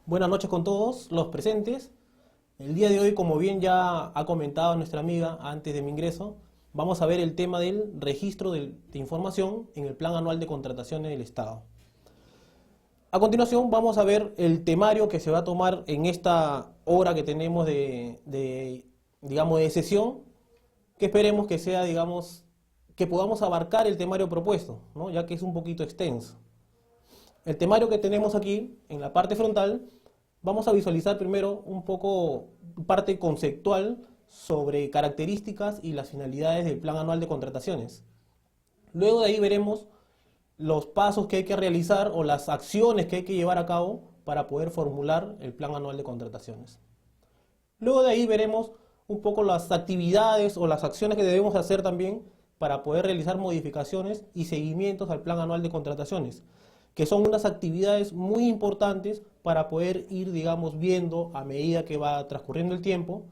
Buenas noches con todos los presentes. El día de hoy, como bien ya ha comentado nuestra amiga antes de mi ingreso, vamos a ver el tema del registro de información en el Plan Anual de Contrataciones del Estado. A continuación vamos a ver el temario que se va a tomar en esta hora que tenemos de sesión, que esperemos que sea, que podamos abarcar el temario propuesto, ¿no? Ya que es un poquito extenso. El temario que tenemos aquí, en la parte frontal, vamos a visualizar primero un poco parte conceptual sobre características y las finalidades del Plan Anual de Contrataciones. Luego de ahí veremos los pasos que hay que realizar o las acciones que hay que llevar a cabo para poder formular el Plan Anual de Contrataciones. Luego de ahí veremos un poco las actividades o las acciones que debemos hacer también para poder realizar modificaciones y seguimientos al Plan Anual de Contrataciones, que son unas actividades muy importantes para poder ir, viendo a medida que va transcurriendo el tiempo,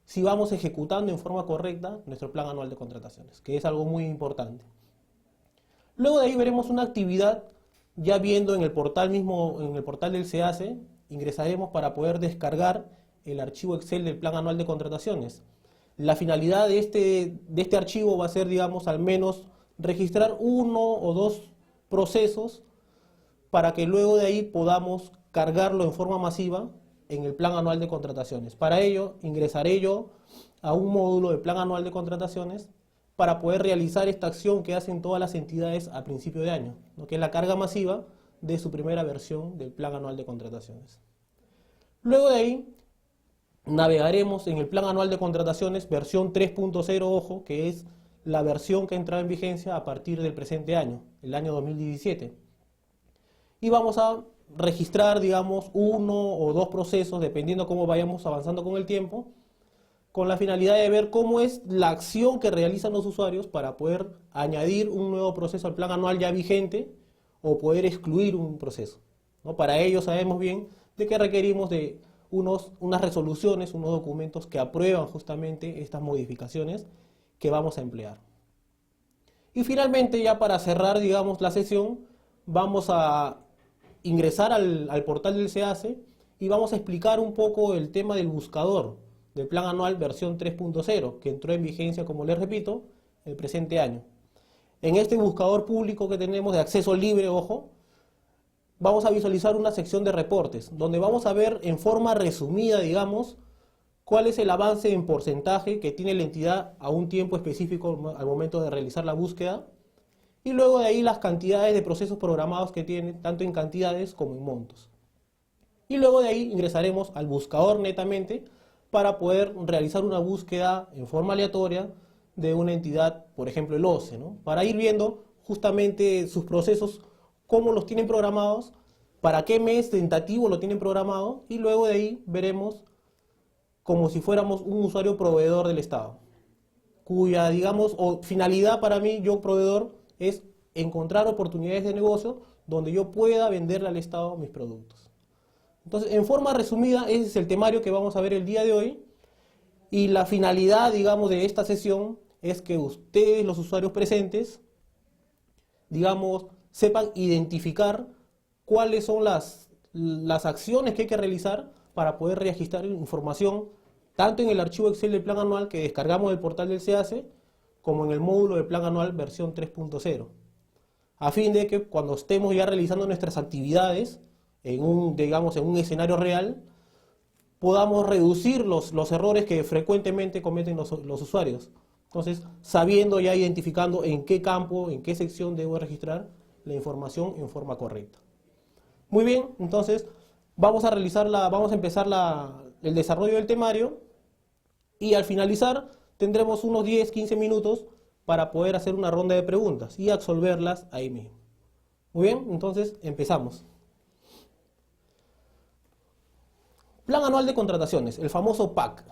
si vamos ejecutando en forma correcta nuestro Plan Anual de Contrataciones, que es algo muy importante. Luego de ahí veremos una actividad, ya viendo en el portal mismo, en el portal del SEACE, ingresaremos para poder descargar el archivo Excel del Plan Anual de Contrataciones. La finalidad de este archivo va a ser, al menos registrar uno o dos procesos para que luego de ahí podamos cargarlo en forma masiva en el Plan Anual de Contrataciones. Para ello, ingresaré yo a un módulo de Plan Anual de Contrataciones para poder realizar esta acción que hacen todas las entidades a principio de año, ¿no? Que es la carga masiva de su primera versión del Plan Anual de Contrataciones. Luego de ahí, navegaremos en el Plan Anual de Contrataciones versión 3.0, ojo, que es la versión que entra en vigencia a partir del presente año, el año 2017. Y vamos a registrar, uno o dos procesos, dependiendo cómo vayamos avanzando con el tiempo, con la finalidad de ver cómo es la acción que realizan los usuarios para poder añadir un nuevo proceso al plan anual ya vigente o poder excluir un proceso, ¿no? Para ello sabemos bien de que requerimos de unas resoluciones, unos documentos que aprueban justamente estas modificaciones que vamos a emplear. Y finalmente, ya para cerrar, la sesión, vamos a ingresar al portal del SEACE y vamos a explicar un poco el tema del buscador del Plan Anual versión 3.0, que entró en vigencia, como les repito, el presente año. En este buscador público que tenemos de acceso libre, ojo, vamos a visualizar una sección de reportes, donde vamos a ver en forma resumida, cuál es el avance en porcentaje que tiene la entidad a un tiempo específico al momento de realizar la búsqueda, y luego de ahí las cantidades de procesos programados que tiene, tanto en cantidades como en montos. Y luego de ahí ingresaremos al buscador netamente para poder realizar una búsqueda en forma aleatoria de una entidad, por ejemplo el OCE, ¿no? Para ir viendo justamente sus procesos, cómo los tienen programados, para qué mes tentativo lo tienen programado, y luego de ahí veremos como si fuéramos un usuario proveedor del Estado, cuya, finalidad para mí, yo proveedor, es encontrar oportunidades de negocio donde yo pueda venderle al Estado mis productos. Entonces, en forma resumida, ese es el temario que vamos a ver el día de hoy, y la finalidad, de esta sesión es que ustedes, los usuarios presentes, sepan identificar cuáles son las acciones que hay que realizar para poder registrar información, tanto en el archivo Excel del Plan Anual que descargamos del portal del SEACE, como en el módulo del Plan Anual versión 3.0, a fin de que cuando estemos ya realizando nuestras actividades en un escenario real, podamos reducir los errores que frecuentemente cometen los usuarios. Entonces, sabiendo ya, identificando en qué campo, en qué sección debo registrar la información en forma correcta. Muy bien, entonces vamos a empezar el desarrollo del temario, y al finalizar tendremos unos 10-15 minutos para poder hacer una ronda de preguntas y absolverlas ahí mismo. Muy bien, entonces empezamos. Plan Anual de Contrataciones, el famoso PAC.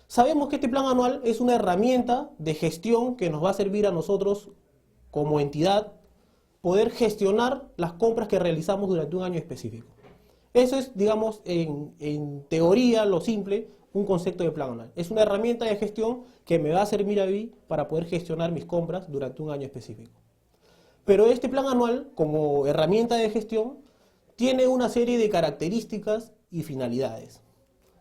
Sabemos que este plan anual es una herramienta de gestión que nos va a servir a nosotros como entidad poder gestionar las compras que realizamos durante un año específico. Eso es, en teoría, lo simple, un concepto de plan anual. Es una herramienta de gestión que me va a servir a mí para poder gestionar mis compras durante un año específico. Pero este plan anual, como herramienta de gestión, tiene una serie de características y finalidades.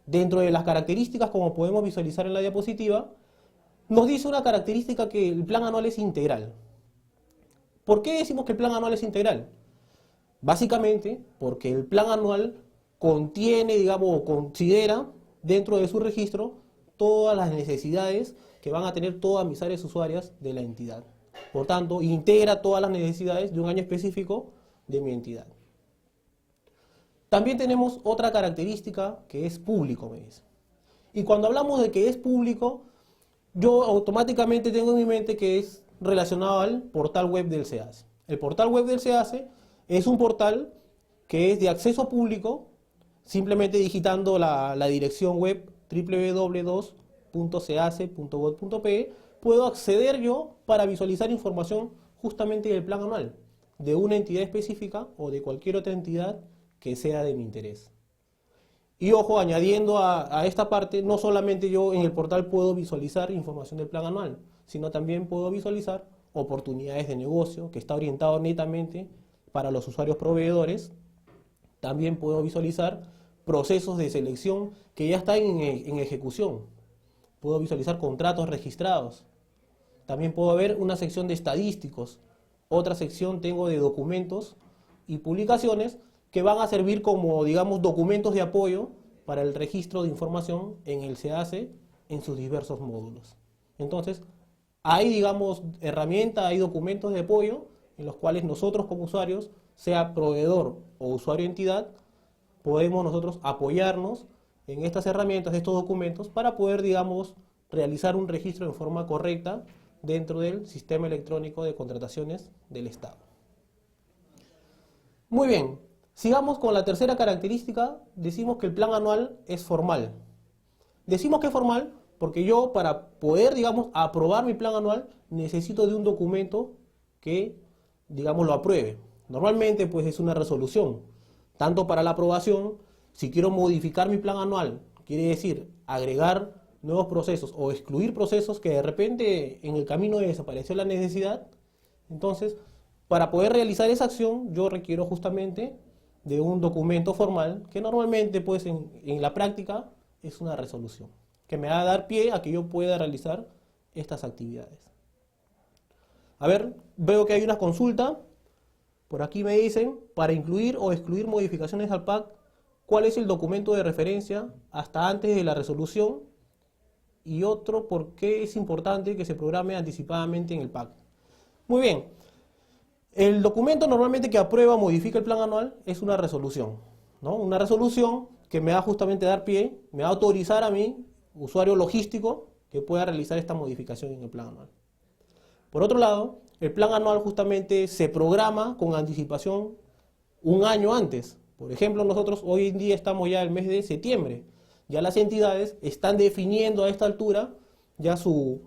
Dentro de las características, como podemos visualizar en la diapositiva, nos dice una característica que el plan anual es integral. ¿Por qué decimos que el plan anual es integral? Básicamente porque el plan anual contiene, digamos, o considera dentro de su registro todas las necesidades que van a tener todas mis áreas usuarias de la entidad. Por tanto, integra todas las necesidades de un año específico de mi entidad. También tenemos otra característica que es público, me dice. Y cuando hablamos de que es público, yo automáticamente tengo en mi mente que es relacionado al portal web del SEACE. El portal web del SEACE es un portal que es de acceso público, simplemente digitando la dirección web www.2.ceace.gov.pe puedo acceder yo para visualizar información justamente del plan anual, de una entidad específica o de cualquier otra entidad que sea de mi interés. Y ojo, añadiendo a esta parte, no solamente yo en el portal puedo visualizar información del plan anual, sino también puedo visualizar oportunidades de negocio que está orientado netamente para los usuarios proveedores. También puedo visualizar procesos de selección que ya están en ejecución. Puedo visualizar contratos registrados. También puedo ver una sección de estadísticos. Otra sección tengo de documentos y publicaciones que van a servir como, digamos, documentos de apoyo para el registro de información en el SEACE en sus diversos módulos. Entonces, hay, digamos, herramientas, hay documentos de apoyo en los cuales nosotros como usuarios, sea proveedor o usuario entidad, podemos nosotros apoyarnos en estas herramientas, estos documentos, para poder, digamos, realizar un registro en forma correcta dentro del sistema electrónico de contrataciones del Estado. Muy bien, sigamos con la tercera característica. Decimos que el plan anual es formal. Decimos que es formal porque yo, para poder, digamos, aprobar mi plan anual, necesito de un documento que, digamos, lo apruebe. Normalmente, pues, es una resolución. Tanto para la aprobación, si quiero modificar mi plan anual, quiere decir agregar nuevos procesos o excluir procesos que de repente en el camino desapareció la necesidad, entonces, para poder realizar esa acción, yo requiero justamente de un documento formal que normalmente, pues, en la práctica es una resolución, que me va a dar pie a que yo pueda realizar estas actividades. A ver, veo que hay una consulta. Por aquí me dicen, para incluir o excluir modificaciones al PAC, ¿cuál es el documento de referencia hasta antes de la resolución? Y otro, ¿por qué es importante que se programe anticipadamente en el PAC? Muy bien, el documento normalmente que aprueba o modifica el plan anual es una resolución, ¿no? Una resolución que me va justamente a dar pie, me va a autorizar a mí, usuario logístico, que pueda realizar esta modificación en el plan anual. Por otro lado, el plan anual justamente se programa con anticipación un año antes. Por ejemplo, nosotros hoy en día estamos ya en el mes de septiembre. Ya las entidades están definiendo a esta altura ya su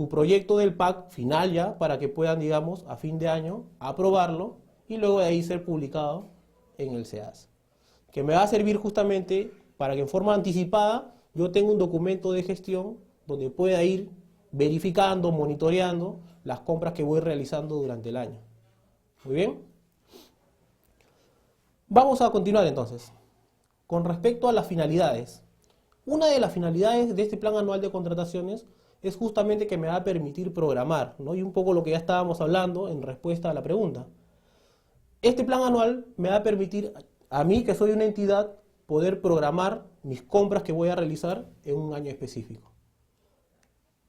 proyecto del PAC final ya para que puedan, digamos, a fin de año aprobarlo y luego de ahí ser publicado en el SEACE. Que me va a servir justamente para que en forma anticipada yo tenga un documento de gestión donde pueda ir verificando, monitoreando las compras que voy realizando durante el año. Muy bien. Vamos a continuar entonces. Con respecto a las finalidades. Una de las finalidades de este plan anual de contrataciones es justamente que me va a permitir programar, ¿no? Y un poco lo que ya estábamos hablando en respuesta a la pregunta. Este plan anual me va a permitir a mí, que soy una entidad, poder programar mis compras que voy a realizar en un año específico.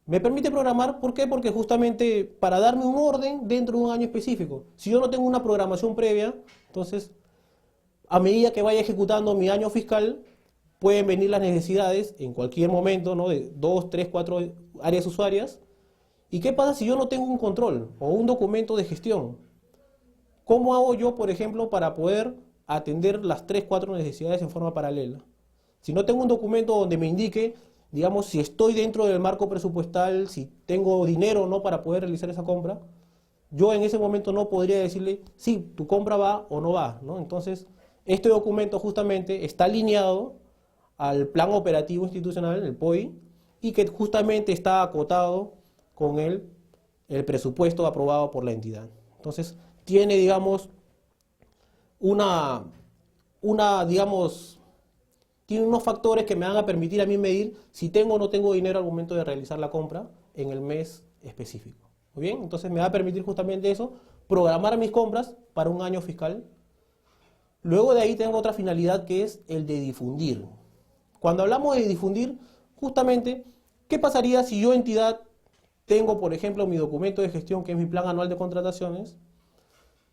Me permite programar, ¿por qué? Porque justamente para darme un orden dentro de un año específico. Si yo no tengo una programación previa, entonces a medida que vaya ejecutando mi año fiscal, pueden venir las necesidades en cualquier momento, ¿no? De 2, 3, 4 áreas usuarias. ¿Y qué pasa si yo no tengo un control o un documento de gestión? ¿Cómo hago yo, por ejemplo, para poder atender las 3, 4 necesidades en forma paralela? Si no tengo un documento donde me indique, digamos, si estoy dentro del marco presupuestal, si tengo dinero o no para poder realizar esa compra, yo en ese momento no podría decirle, sí, tu compra va o no va, ¿no? Entonces, este documento justamente está alineado al Plan Operativo Institucional, el POI, y que justamente está acotado con el presupuesto aprobado por la entidad. Entonces, tiene, digamos, una digamos, tiene unos factores que me van a permitir a mí medir si tengo o no tengo dinero al momento de realizar la compra en el mes específico. Muy bien, entonces me va a permitir justamente eso, programar mis compras para un año fiscal. Luego de ahí tengo otra finalidad que es el de difundir. Cuando hablamos de difundir, justamente, ¿qué pasaría si yo, entidad, tengo, por ejemplo, mi documento de gestión, que es mi plan anual de contrataciones,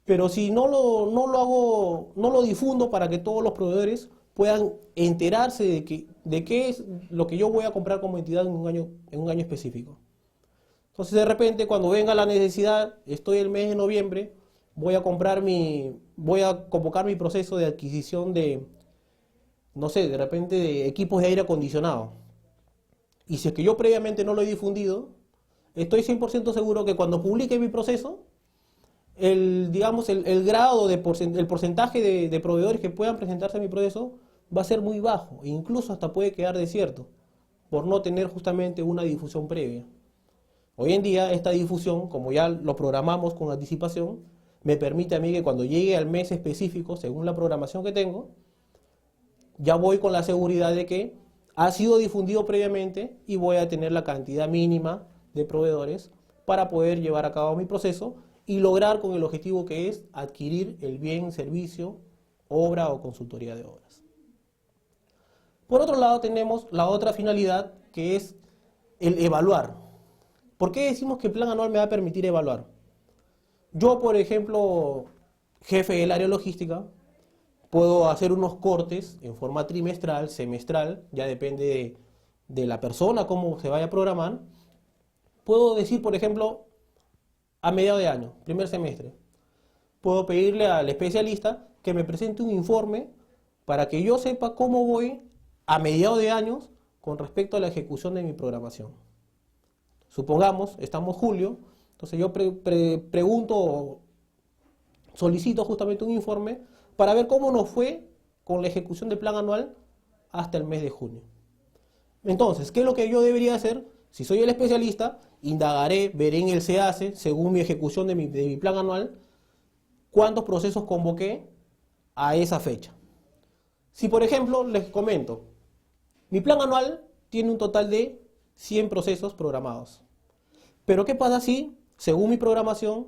pero si no lo difundo para que todos los proveedores puedan enterarse de qué es lo que yo voy a comprar como entidad en un año específico? Entonces, de repente, cuando venga la necesidad, estoy el mes de noviembre, voy a convocar mi proceso de adquisición de, no sé, de repente de equipos de aire acondicionado. Y si es que yo previamente no lo he difundido, estoy 100% seguro que cuando publique mi proceso, el grado el porcentaje de proveedores que puedan presentarse a mi proceso va a ser muy bajo, e incluso hasta puede quedar desierto, por no tener justamente una difusión previa. Hoy en día esta difusión, como ya lo programamos con anticipación, me permite a mí que cuando llegue al mes específico, según la programación que tengo, ya voy con la seguridad de que ha sido difundido previamente y voy a tener la cantidad mínima de proveedores para poder llevar a cabo mi proceso y lograr con el objetivo que es adquirir el bien, servicio, obra o consultoría de obras. Por otro lado tenemos la otra finalidad, que es el evaluar. ¿Por qué decimos que el plan anual me va a permitir evaluar? Yo, por ejemplo, jefe del área logística, puedo hacer unos cortes en forma trimestral, semestral, ya depende de la persona, cómo se vaya a programar. Puedo decir, por ejemplo, a mediados de año, primer semestre, puedo pedirle al especialista que me presente un informe para que yo sepa cómo voy a mediados de años con respecto a la ejecución de mi programación. Supongamos, estamos julio, entonces yo solicito justamente un informe para ver cómo nos fue con la ejecución del plan anual hasta el mes de junio. Entonces, ¿qué es lo que yo debería hacer? Si soy el especialista, indagaré, veré en el SEACE, según mi ejecución de mi plan anual, cuántos procesos convoqué a esa fecha. Si, por ejemplo, les comento, mi plan anual tiene un total de 100 procesos programados. Pero ¿qué pasa si, según mi programación,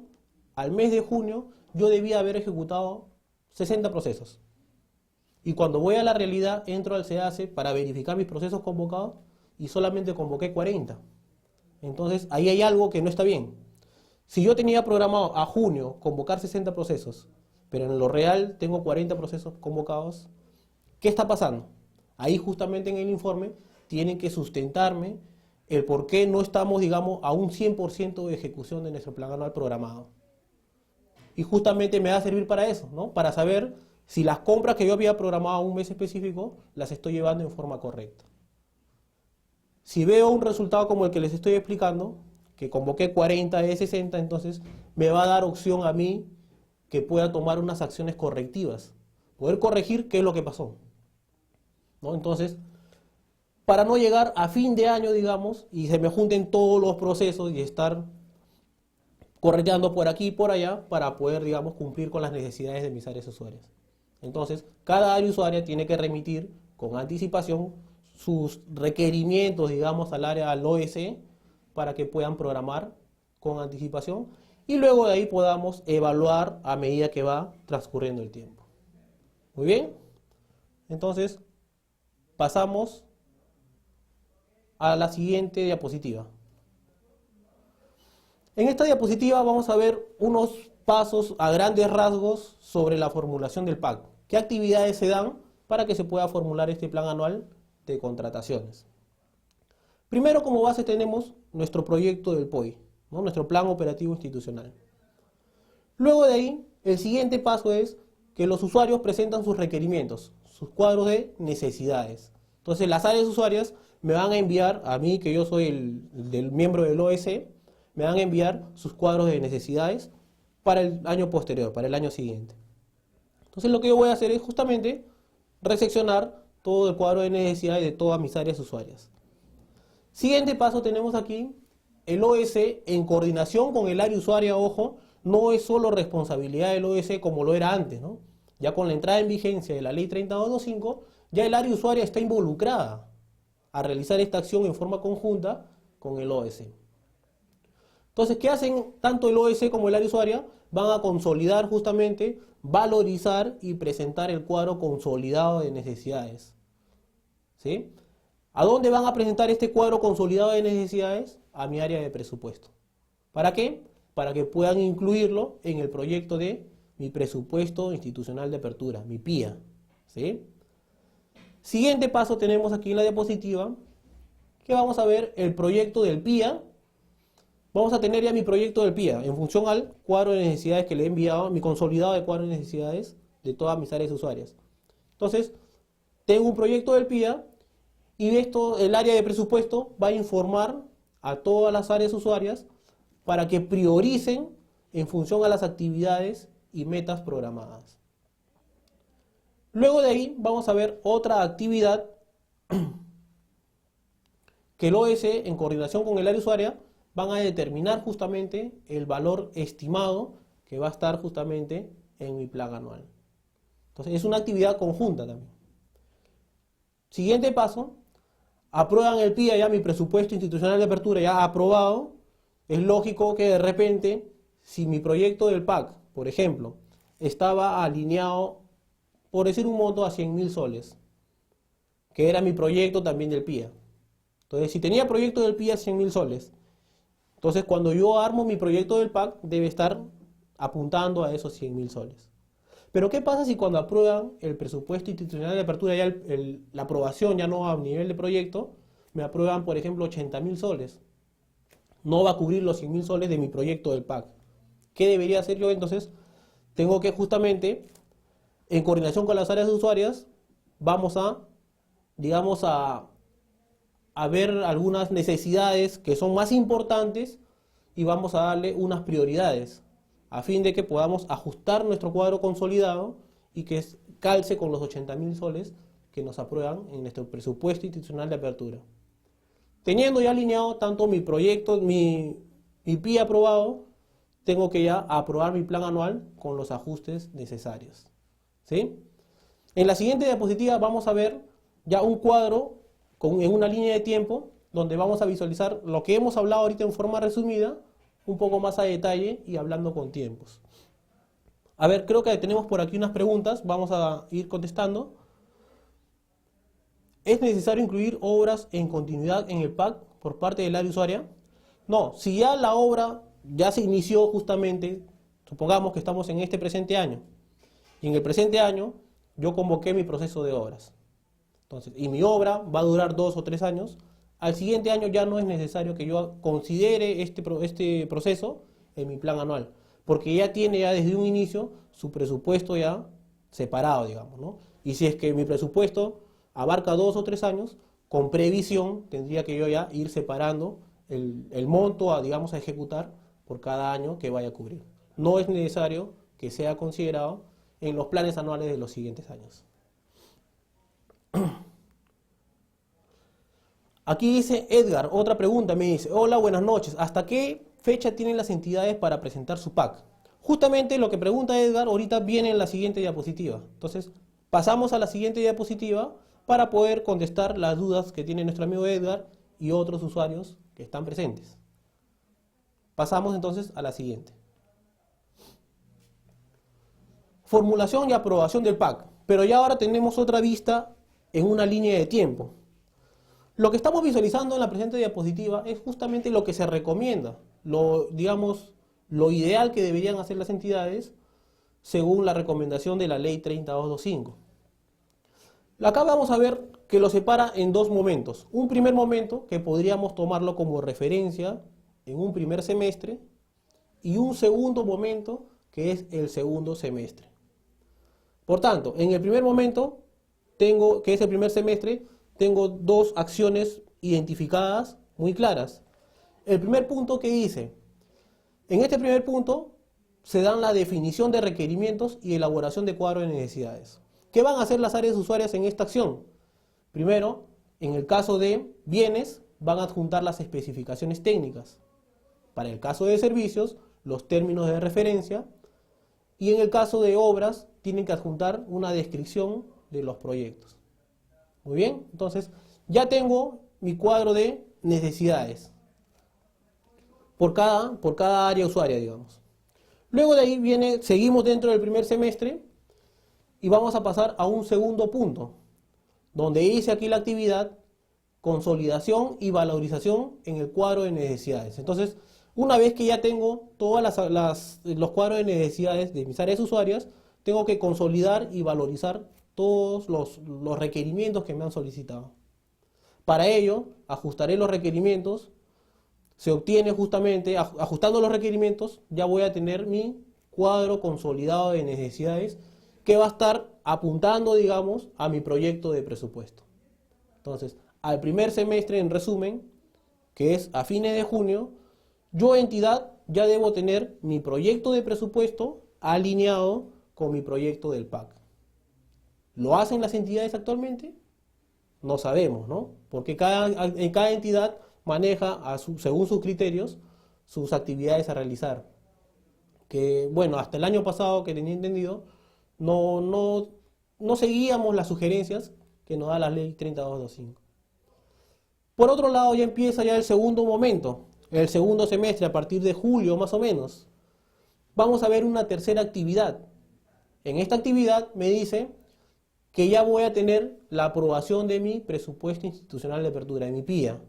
al mes de junio yo debía haber ejecutado 60 procesos? Y cuando voy a la realidad, entro al SEACE para verificar mis procesos convocados y solamente convoqué 40. Entonces, ahí hay algo que no está bien. Si yo tenía programado a junio convocar 60 procesos, pero en lo real tengo 40 procesos convocados, ¿qué está pasando? Ahí justamente en el informe tienen que sustentarme el por qué no estamos, digamos, a un 100% de ejecución de nuestro plan anual programado. Y justamente me va a servir para eso, ¿no? Para saber si las compras que yo había programado a un mes específico las estoy llevando en forma correcta. Si veo un resultado como el que les estoy explicando, que convoqué 40 de 60, entonces me va a dar opción a mí que pueda tomar unas acciones correctivas, poder corregir qué es lo que pasó, ¿no? Entonces, para no llegar a fin de año, digamos, y se me junten todos los procesos y estar correteando por aquí y por allá para poder, digamos, cumplir con las necesidades de mis áreas usuarias. Entonces, cada área usuaria tiene que remitir con anticipación sus requerimientos, digamos, al OS para que puedan programar con anticipación y luego de ahí podamos evaluar a medida que va transcurriendo el tiempo. Muy bien, entonces pasamos a la siguiente diapositiva. En esta diapositiva vamos a ver unos pasos a grandes rasgos sobre la formulación del PAC. ¿Qué actividades se dan para que se pueda formular este plan anual de contrataciones? Primero, como base tenemos nuestro proyecto del POI, ¿no? Nuestro plan operativo institucional. Luego de ahí, el siguiente paso es que los usuarios presentan sus requerimientos, sus cuadros de necesidades. Entonces, las áreas usuarias me van a enviar, a mí que yo soy el miembro del OS, me van a enviar sus cuadros de necesidades para el año posterior, para el año siguiente. Entonces, lo que yo voy a hacer es justamente reseccionar todo el cuadro de necesidades de todas mis áreas usuarias. Siguiente paso tenemos aquí, el OS en coordinación con el área usuaria, ojo, no es solo responsabilidad del OS como lo era antes, ¿no? Ya con la entrada en vigencia de la ley 3225, ya el área usuaria está involucrada a realizar esta acción en forma conjunta con el OS. Entonces, ¿qué hacen tanto el OS como el área usuaria? Van a consolidar justamente, valorizar y presentar el cuadro consolidado de necesidades. ¿Sí? ¿A dónde van a presentar este cuadro consolidado de necesidades? A mi área de presupuesto. ¿Para qué? Para que puedan incluirlo en el proyecto de mi presupuesto institucional de apertura, mi PIA. ¿Sí? Siguiente paso tenemos aquí en la diapositiva, que vamos a ver el proyecto del PIA. Vamos a tener ya mi proyecto del PIA en función al cuadro de necesidades que le he enviado, mi consolidado de cuadro de necesidades de todas mis áreas usuarias. Entonces, tengo un proyecto del PIA y esto, el área de presupuesto va a informar a todas las áreas usuarias para que prioricen en función a las actividades y metas programadas. Luego de ahí vamos a ver otra actividad que el OS en coordinación con el área usuaria van a determinar justamente el valor estimado que va a estar justamente en mi plan anual. Entonces es una actividad conjunta también. Siguiente paso, aprueban el PIA, ya mi presupuesto institucional de apertura ya aprobado. Es lógico que de repente, si mi proyecto del PAC, por ejemplo, estaba alineado, por decir un monto, a 100.000 soles, que era mi proyecto también del PIA. Entonces, si tenía proyecto del PIA 100.000 soles, entonces cuando yo armo mi proyecto del PAC, debe estar apuntando a esos 100.000 soles. Pero ¿qué pasa si cuando aprueban el presupuesto institucional de apertura, ya la aprobación ya no a nivel de proyecto, me aprueban, por ejemplo, 80.000 soles? No va a cubrir los 100.000 soles de mi proyecto del PAC. ¿Qué debería hacer yo entonces? Tengo que justamente, en coordinación con las áreas usuarias, vamos a, digamos, a ver algunas necesidades que son más importantes y vamos a darle unas prioridades a fin de que podamos ajustar nuestro cuadro consolidado y que calce con los 80.000 soles que nos aprueban en nuestro presupuesto institucional de apertura. Teniendo ya alineado tanto mi proyecto, mi PIA aprobado, tengo que ya aprobar mi plan anual con los ajustes necesarios. ¿Sí? En la siguiente diapositiva vamos a ver ya un cuadro en una línea de tiempo donde vamos a visualizar lo que hemos hablado ahorita en forma resumida, un poco más a detalle y hablando con tiempos. A ver, creo que tenemos por aquí unas preguntas, vamos a ir contestando. ¿Es necesario incluir obras en continuidad en el PAC por parte del área usuaria? No, si ya la obra ya se inició justamente, supongamos que estamos en este presente año, y en el presente año yo convoqué mi proceso de obras. Entonces, y mi obra va a durar 2 o 3 años, al siguiente año ya no es necesario que yo considere este proceso en mi plan anual, porque ya tiene ya desde un inicio su presupuesto ya separado, digamos, ¿no? Y si es que mi presupuesto abarca 2 o 3 años, con previsión tendría que yo ya ir separando el monto digamos, a ejecutar por cada año que vaya a cubrir. No es necesario que sea considerado en los planes anuales de los siguientes años. Aquí dice Edgar, otra pregunta, me dice: hola, buenas noches, ¿hasta qué fecha tienen las entidades para presentar su PAC? Justamente lo que pregunta Edgar ahorita viene en la siguiente diapositiva. Entonces, pasamos a la siguiente diapositiva para poder contestar las dudas que tiene nuestro amigo Edgar y otros usuarios que están presentes. Pasamos entonces a la siguiente. Formulación y aprobación del PAC, pero ya ahora tenemos otra vista en una línea de tiempo. Lo que estamos visualizando en la presente diapositiva es justamente lo que se recomienda, digamos, lo ideal que deberían hacer las entidades según la recomendación de la ley 30225. Acá vamos a ver que lo separa en dos momentos. Un primer momento, que podríamos tomarlo como referencia en un primer semestre, y un segundo momento, que es el segundo semestre. Por tanto, en el primer momento, que es el primer semestre, tengo dos acciones identificadas muy claras. El primer punto que dice, en este primer punto se dan la definición de requerimientos y elaboración de cuadro de necesidades. ¿Qué van a hacer las áreas usuarias en esta acción? Primero, en el caso de bienes, van a adjuntar las especificaciones técnicas. Para el caso de servicios, los términos de referencia. Y en el caso de obras, tienen que adjuntar una descripción de los proyectos. Muy bien, entonces ya tengo mi cuadro de necesidades por cada área usuaria, digamos. Luego de ahí seguimos dentro del primer semestre y vamos a pasar a un segundo punto, donde hice aquí la actividad consolidación y valorización en el cuadro de necesidades. Entonces, una vez que ya tengo todos los cuadros de necesidades de mis áreas usuarias, tengo que consolidar y valorizar todos los requerimientos que me han solicitado. Para ello, ajustaré los requerimientos. Se obtiene justamente, ajustando los requerimientos, ya voy a tener mi cuadro consolidado de necesidades que va a estar apuntando, digamos, a mi proyecto de presupuesto. Entonces, al primer semestre, en resumen, que es a fines de junio, yo, entidad, ya debo tener mi proyecto de presupuesto alineado con mi proyecto del PAC. ¿Lo hacen las entidades actualmente? No sabemos, ¿no? Porque cada entidad maneja, según sus criterios, sus actividades a realizar. Que, bueno, hasta el año pasado, que tenía entendido, no seguíamos las sugerencias que nos da la ley 3225. Por otro lado, ya empieza ya el segundo momento, el segundo semestre, a partir de julio más o menos. Vamos a ver una tercera actividad. En esta actividad me dice que ya voy a tener la aprobación de mi presupuesto institucional de apertura, de mi PIA.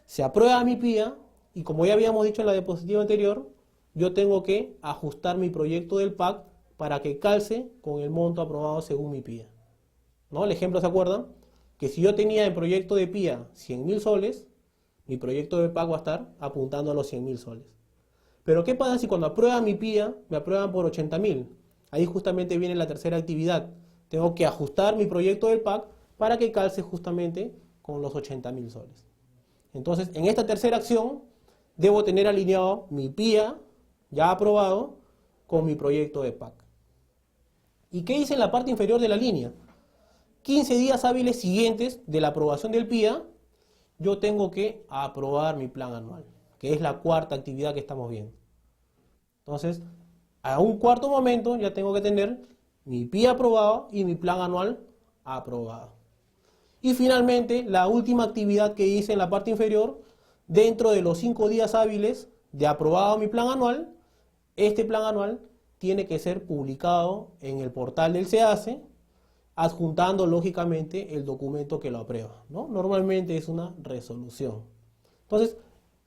Se aprueba mi PIA y, como ya habíamos dicho en la diapositiva anterior, yo tengo que ajustar mi proyecto del PAC para que calce con el monto aprobado según mi PIA. ¿No? El ejemplo, ¿se acuerdan? Que si yo tenía en proyecto de PIA 100.000 soles, mi proyecto de PAC va a estar apuntando a los 100.000 soles. Pero ¿qué pasa si cuando aprueban mi PIA me aprueban por 80.000? Ahí justamente viene la tercera actividad. Tengo que ajustar mi proyecto del PAC para que calce justamente con los 80.000 soles. Entonces, en esta tercera acción, debo tener alineado mi PIA ya aprobado con mi proyecto de PAC. ¿Y qué hice en la parte inferior de la línea? 15 días hábiles siguientes de la aprobación del PIA, yo tengo que aprobar mi plan anual, que es la cuarta actividad que estamos viendo. Entonces, a un cuarto momento ya tengo que tener mi PIA aprobado y mi plan anual aprobado. Y finalmente, la última actividad que hice en la parte inferior, dentro de los 5 días hábiles de aprobado mi plan anual, este plan anual tiene que ser publicado en el portal del SEACE, adjuntando lógicamente el documento que lo aprueba, ¿no? Normalmente es una resolución. Entonces,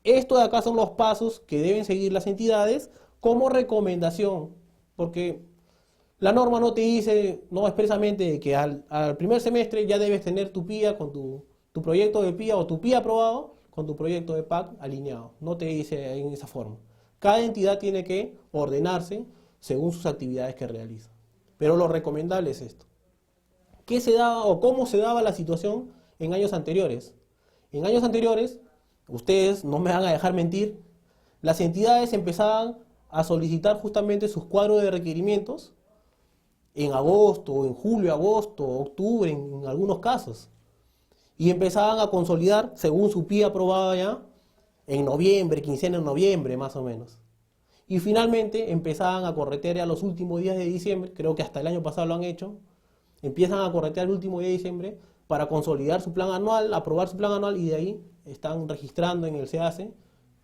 esto de acá son los pasos que deben seguir las entidades como recomendación, porque la norma no te dice, no expresamente, que al primer semestre ya debes tener tu PIA con tu proyecto de PIA o tu PIA aprobado con tu proyecto de PAC alineado. No te dice en esa forma. Cada entidad tiene que ordenarse según sus actividades que realiza. Pero lo recomendable es esto. ¿Qué se daba o cómo se daba la situación en años anteriores? En años anteriores, ustedes no me van a dejar mentir, las entidades empezaban a solicitar justamente sus cuadros de requerimientos en agosto, en julio, agosto, octubre, en algunos casos. Y empezaban a consolidar según su PIA aprobada ya en noviembre, quincena de noviembre más o menos. Y finalmente empezaban a corretear a los últimos días de diciembre, creo que hasta el año pasado lo han hecho, empiezan a corretear el último día de diciembre para consolidar su plan anual, aprobar su plan anual y de ahí están registrando en el SEACE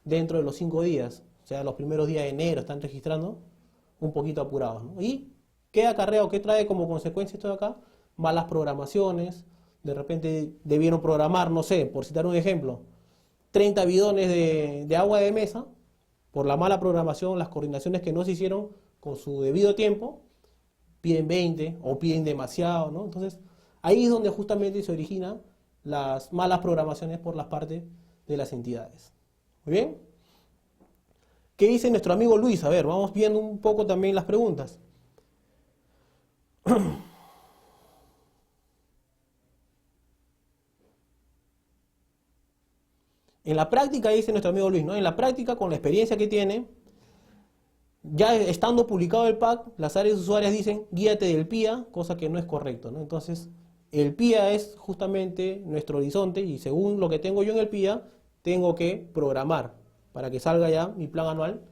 dentro de los 5 días. O sea, los primeros días de enero están registrando un poquito apurados, ¿no? ¿Y qué acarrea o qué trae como consecuencia esto de acá? Malas programaciones, de repente debieron programar, no sé, por citar un ejemplo, 30 bidones de agua de mesa, por la mala programación, las coordinaciones que no se hicieron con su debido tiempo, piden 20 o piden demasiado, ¿no? Entonces, ahí es donde justamente se originan las malas programaciones por las partes de las entidades. ¿Muy bien? ¿Qué dice nuestro amigo Luis? A ver, vamos viendo un poco también las preguntas. En la práctica, dice nuestro amigo Luis, ¿no? En la práctica, con la experiencia que tiene, ya estando publicado el PAC, las áreas usuarias dicen, guíate del PIA, cosa que no es correcto, ¿no? Entonces, el PIA es justamente nuestro horizonte y según lo que tengo yo en el PIA, tengo que programar para que salga ya mi plan anual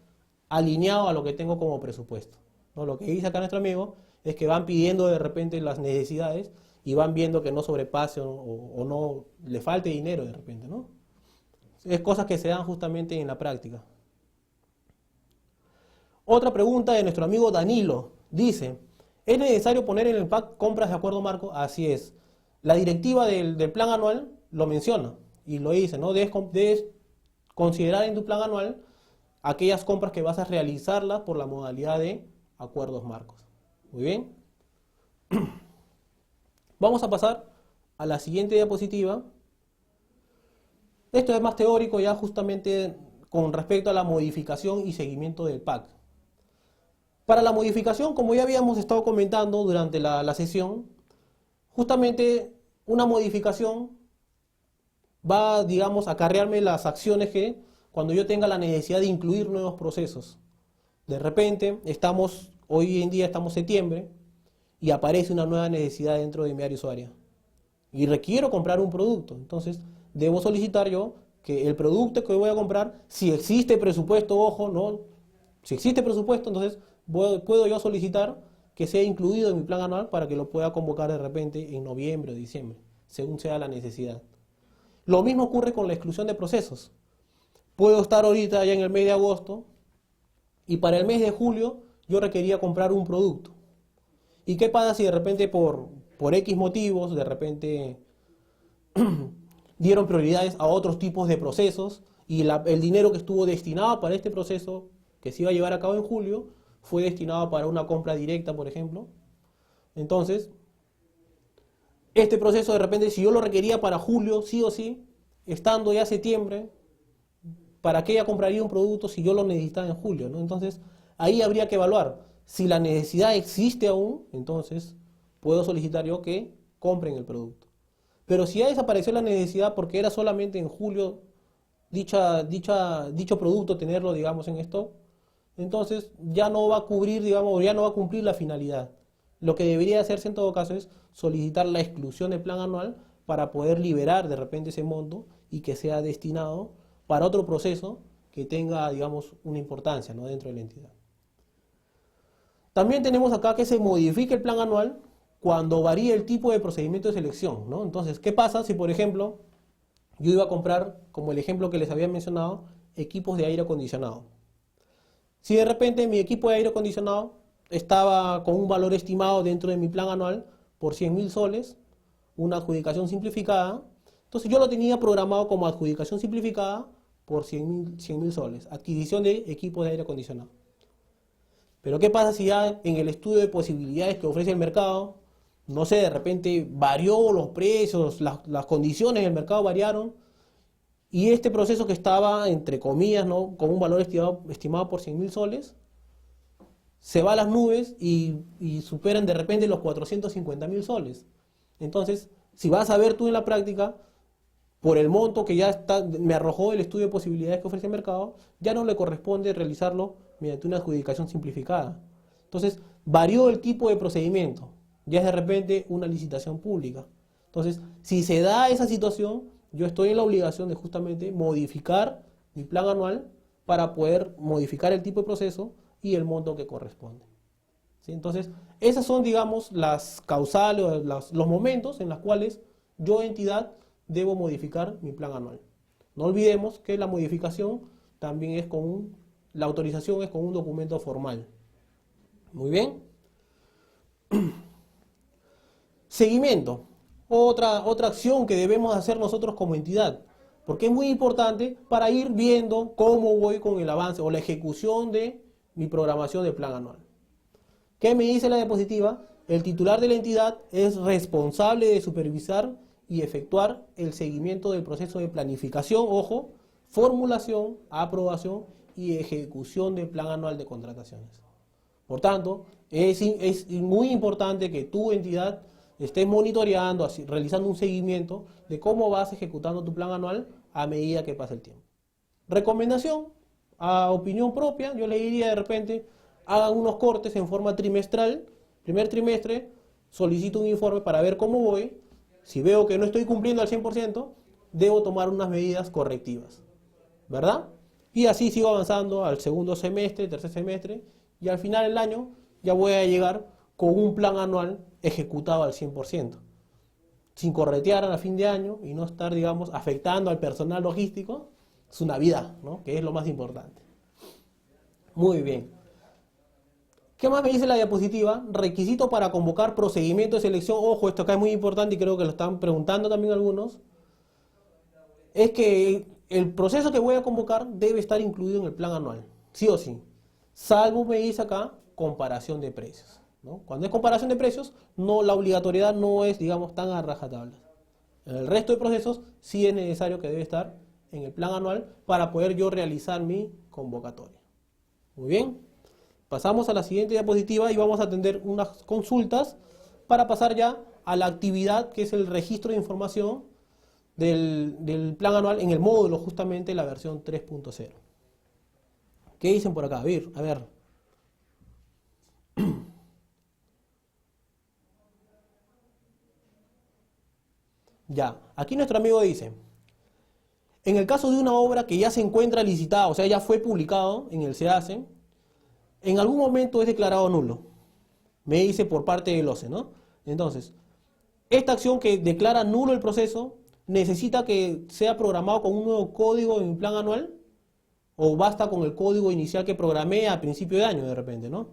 alineado a lo que tengo como presupuesto, ¿no? Lo que dice acá nuestro amigo es que van pidiendo de repente las necesidades y van viendo que no sobrepase o no le falte dinero de repente, ¿no? Es cosas que se dan justamente en la práctica. Otra pregunta de nuestro amigo Danilo. Dice, ¿es necesario poner en el pack compras de acuerdo marco? Así es. La directiva del plan anual lo menciona y lo dice, ¿no? Debes considerar en tu plan anual aquellas compras que vas a realizarlas por la modalidad de acuerdos marcos. Muy bien. Vamos a pasar a la siguiente diapositiva. Esto es más teórico ya justamente con respecto a la modificación y seguimiento del PAC. Para la modificación, como ya habíamos estado comentando durante la sesión, justamente una modificación va, digamos, a acarrearme las acciones que cuando yo tenga la necesidad de incluir nuevos procesos. De repente, hoy en día estamos en septiembre y aparece una nueva necesidad dentro de mi área usuaria y requiero comprar un producto. Entonces, debo solicitar yo que el producto que voy a comprar, si existe presupuesto, ojo, no, si existe presupuesto, entonces puedo yo solicitar que sea incluido en mi plan anual para que lo pueda convocar de repente en noviembre o diciembre, según sea la necesidad. Lo mismo ocurre con la exclusión de procesos. Puedo estar ahorita ya en el mes de agosto y para el mes de julio yo requería comprar un producto. ¿Y qué pasa si de repente por X motivos, de repente dieron prioridades a otros tipos de procesos y el dinero que estuvo destinado para este proceso que se iba a llevar a cabo en julio fue destinado para una compra directa, por ejemplo? Entonces, este proceso de repente, si yo lo requería para julio, sí o sí, estando ya septiembre, ¿para qué ya compraría un producto si yo lo necesitaba en julio, ¿no? Entonces, ahí habría que evaluar. Si la necesidad existe aún, entonces puedo solicitar yo que compren el producto. Pero si ya desapareció la necesidad porque era solamente en julio dicho producto tenerlo, digamos, en stock, entonces ya no va a cubrir, digamos, o ya no va a cumplir la finalidad. Lo que debería hacerse en todo caso es solicitar la exclusión del plan anual para poder liberar de repente ese monto y que sea destinado para otro proceso que tenga, digamos, una importancia, ¿no?, dentro de la entidad. También tenemos acá que se modifique el plan anual cuando varíe el tipo de procedimiento de selección, ¿no? Entonces, ¿qué pasa si, por ejemplo, yo iba a comprar, como el ejemplo que les había mencionado, equipos de aire acondicionado? Si de repente mi equipo de aire acondicionado estaba con un valor estimado dentro de mi plan anual por 100.000 soles, una adjudicación simplificada, entonces yo lo tenía programado como adjudicación simplificada por 100.000 soles, adquisición de equipos de aire acondicionado. Pero ¿qué pasa si ya en el estudio de posibilidades que ofrece el mercado, no sé, de repente varió los precios, las condiciones del mercado variaron, y este proceso que estaba, entre comillas, ¿no?, con un valor estimado por 100.000 soles, se va a las nubes y superan de repente los 450.000 soles. Entonces, si vas a ver tú en la práctica, por el monto que ya me arrojó el estudio de posibilidades que ofrece el mercado, ya no le corresponde realizarlo mediante una adjudicación simplificada. Entonces, varió el tipo de procedimiento. Ya es de repente una licitación pública. Entonces, si se da esa situación, yo estoy en la obligación de justamente modificar mi plan anual para poder modificar el tipo de proceso y el monto que corresponde. ¿Sí? Entonces, esas son, digamos, las causales, los momentos en los cuales yo, entidad, debo modificar mi plan anual. No olvidemos que la modificación también es la autorización es con un documento formal. Muy bien. Seguimiento. Otra acción que debemos hacer nosotros como entidad, porque es muy importante para ir viendo cómo voy con el avance o la ejecución de mi programación de plan anual. ¿Qué me dice la diapositiva? El titular de la entidad es responsable de supervisar y efectuar el seguimiento del proceso de planificación, ojo, formulación, aprobación y ejecución del plan anual de contrataciones. Por tanto, es muy importante que tu entidad estés monitoreando, realizando un seguimiento de cómo vas ejecutando tu plan anual a medida que pasa el tiempo. Recomendación, a opinión propia, yo le diría de repente, hagan unos cortes en forma trimestral. Primer trimestre, solicito un informe para ver cómo voy. Si veo que no estoy cumpliendo al 100%, debo tomar unas medidas correctivas, ¿verdad? Y así sigo avanzando al segundo semestre, tercer semestre, y al final del año ya voy a llegar con un plan anual ejecutado al 100%. sin corretear a fin de año y no estar, digamos, afectando al personal logístico, su Navidad, ¿no? Que es lo más importante. Muy bien. ¿Qué más me dice la diapositiva? Requisito para convocar procedimiento de selección. Ojo, esto acá es muy importante y creo que lo están preguntando también algunos. Es que el proceso que voy a convocar debe estar incluido en el plan anual, sí o sí. Salvo me dice acá, comparación de precios, ¿no? Cuando es comparación de precios, no, la obligatoriedad no es, digamos, tan a rajatabla. En el resto de procesos sí es necesario que debe estar en el plan anual para poder yo realizar mi convocatoria. Muy bien. Pasamos a la siguiente diapositiva y vamos a atender unas consultas para pasar ya a la actividad que es el registro de información del plan anual en el módulo justamente la versión 3.0. ¿Qué dicen por acá? A ver. Ya, aquí nuestro amigo dice, en el caso de una obra que ya se encuentra licitada, o sea, ya fue publicado en el SEACE, en algún momento es declarado nulo. Me dice por parte del OCE, ¿no? Entonces, esta acción que declara nulo el proceso, ¿necesita que sea programado con un nuevo código en mi plan anual? ¿O basta con el código inicial que programé a principio de año de repente, ¿no?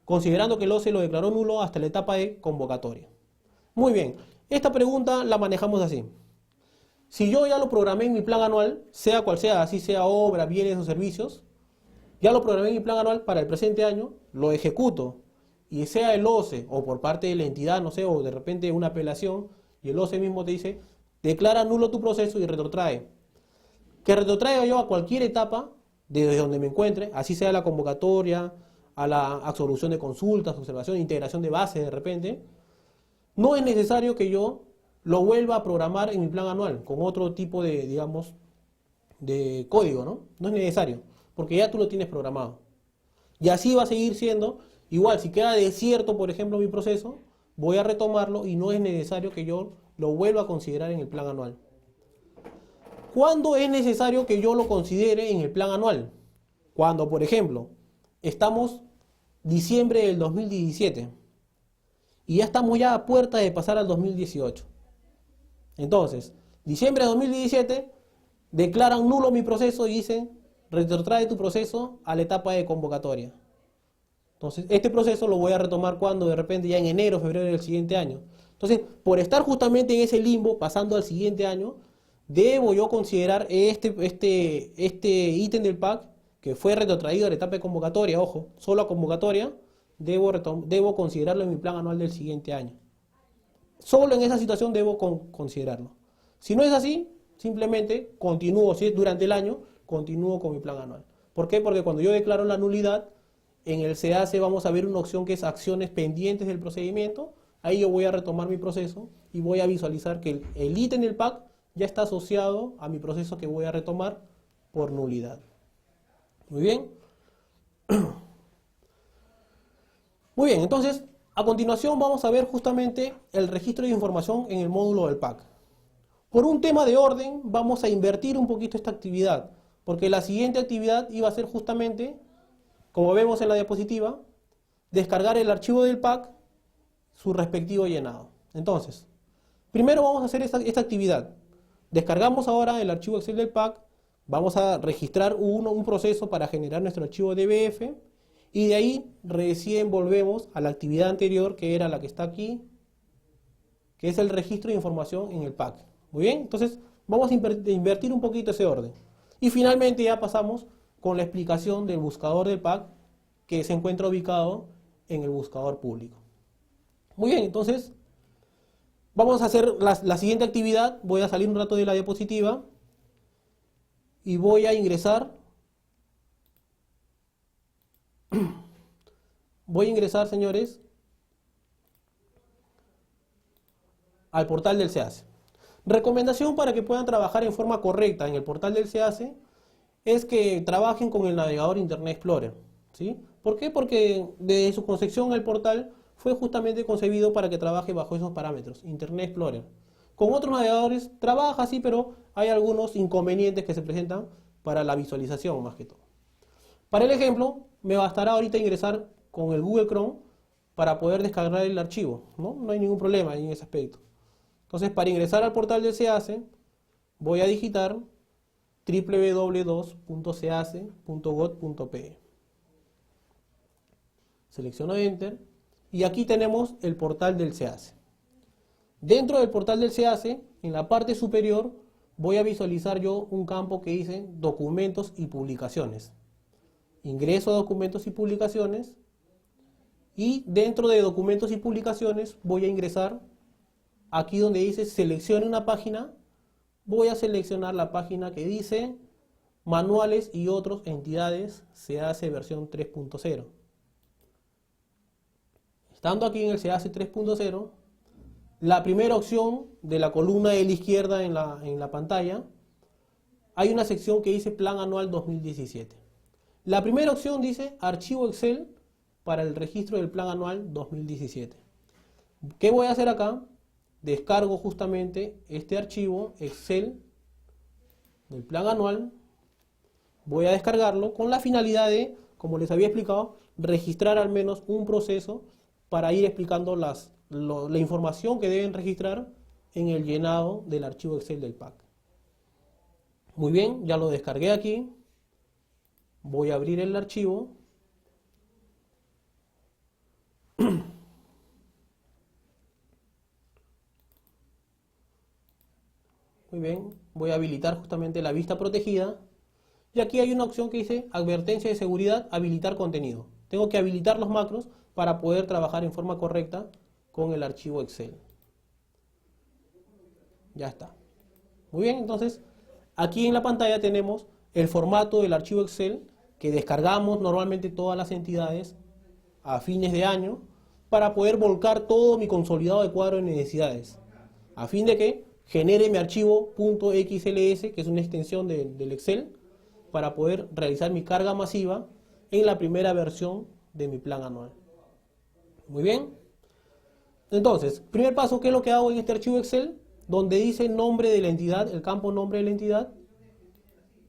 Considerando que el OCE lo declaró nulo hasta la etapa de convocatoria. Muy bien, esta pregunta la manejamos así. Si yo ya lo programé en mi plan anual, sea cual sea, así sea obra, bienes o servicios, ya lo programé en mi plan anual para el presente año, lo ejecuto, y sea el OCE o por parte de la entidad, no sé, o de repente una apelación, y el OCE mismo te dice, declara nulo tu proceso y retrotrae. Que retrotraiga yo a cualquier etapa, desde donde me encuentre, así sea la convocatoria, a la absolución de consultas, observación, integración de bases de repente, no es necesario que yo lo vuelva a programar en mi plan anual, con otro tipo de, digamos, de código, ¿no? No es necesario, porque ya tú lo tienes programado. Y así va a seguir siendo. Igual, si queda desierto, por ejemplo, mi proceso, voy a retomarlo y no es necesario que yo lo vuelva a considerar en el plan anual. ¿Cuándo es necesario que yo lo considere en el plan anual? Cuando, por ejemplo, estamos diciembre del 2017 y ya estamos ya a puerta de pasar al 2018. Entonces, diciembre de 2017, declaran nulo mi proceso y dicen, retrotrae tu proceso a la etapa de convocatoria. Entonces, este proceso lo voy a retomar cuando de repente ya en enero, febrero del siguiente año. Entonces, por estar justamente en ese limbo, pasando al siguiente año, debo yo considerar este ítem del PAC que fue retrotraído a la etapa de convocatoria, ojo, solo a convocatoria, debo considerarlo en mi plan anual del siguiente año. Solo en esa situación debo considerarlo. Si no es así, simplemente continúo, si es durante el año, continúo con mi plan anual. ¿Por qué? Porque cuando yo declaro la nulidad, en el SEACE vamos a ver una opción que es acciones pendientes del procedimiento. Ahí yo voy a retomar mi proceso y voy a visualizar que el ítem del PAC ya está asociado a mi proceso que voy a retomar por nulidad. Muy bien. Muy bien, entonces, a continuación vamos a ver justamente el registro de información en el módulo del PAC. Por un tema de orden, vamos a invertir un poquito esta actividad, porque la siguiente actividad iba a ser justamente, como vemos en la diapositiva, descargar el archivo del PAC, su respectivo llenado. Entonces, primero vamos a hacer esta actividad. Descargamos ahora el archivo Excel del PAC, vamos a registrar un proceso para generar nuestro archivo DBF, y de ahí recién volvemos a la actividad anterior, que era la que está aquí, que es el registro de información en el PAC. Muy bien, entonces vamos a invertir un poquito ese orden. Y finalmente ya pasamos con la explicación del buscador del PAC, que se encuentra ubicado en el buscador público. Muy bien, entonces vamos a hacer la siguiente actividad. Voy a salir un rato de la diapositiva y voy a ingresar. Voy a ingresar, señores, al portal del SEACE. Recomendación para que puedan trabajar en forma correcta en el portal del SEACE es que trabajen con el navegador Internet Explorer, ¿sí? ¿Por qué? Porque desde su concepción el portal fue justamente concebido para que trabaje bajo esos parámetros, Internet Explorer. Con otros navegadores trabaja así, pero hay algunos inconvenientes que se presentan para la visualización más que todo. Para el ejemplo, me bastará ahorita ingresar con el Google Chrome para poder descargar el archivo, ¿no? No hay ningún problema en ese aspecto. Entonces, para ingresar al portal del SEACE, voy a digitar www.seace.gov.pe. Selecciono Enter y aquí tenemos el portal del SEACE. Dentro del portal del SEACE, en la parte superior, voy a visualizar yo un campo que dice Documentos y Publicaciones. Ingreso a Documentos y Publicaciones y dentro de Documentos y Publicaciones voy a ingresar aquí donde dice Seleccione una página. Voy a seleccionar la página que dice Manuales y otros entidades SEACE versión 3.0. Estando aquí en el SEACE 3.0, la primera opción de la columna de la izquierda en la pantalla, hay una sección que dice Plan Anual 2017. La primera opción dice Archivo Excel para el registro del Plan Anual 2017. ¿Qué voy a hacer acá? Descargo justamente este archivo Excel del Plan Anual. Voy a descargarlo con la finalidad de, como les había explicado, registrar al menos un proceso para ir explicando la información que deben registrar en el llenado del archivo Excel del PAC. Muy bien, ya lo descargué aquí. Voy a abrir el archivo. Muy bien, voy a habilitar justamente la vista protegida. Y aquí hay una opción que dice Advertencia de seguridad, habilitar contenido. Tengo que habilitar los macros para poder trabajar en forma correcta con el archivo Excel. Ya está. Muy bien, entonces aquí en la pantalla tenemos el formato del archivo Excel que descargamos normalmente todas las entidades a fines de año para poder volcar todo mi consolidado de cuadro de necesidades, a fin de que genere mi archivo .xls, que es una extensión del Excel, para poder realizar mi carga masiva en la primera versión de mi plan anual. Muy bien. Entonces, primer paso, ¿qué es lo que hago en este archivo Excel? Donde dice nombre de la entidad, el campo nombre de la entidad,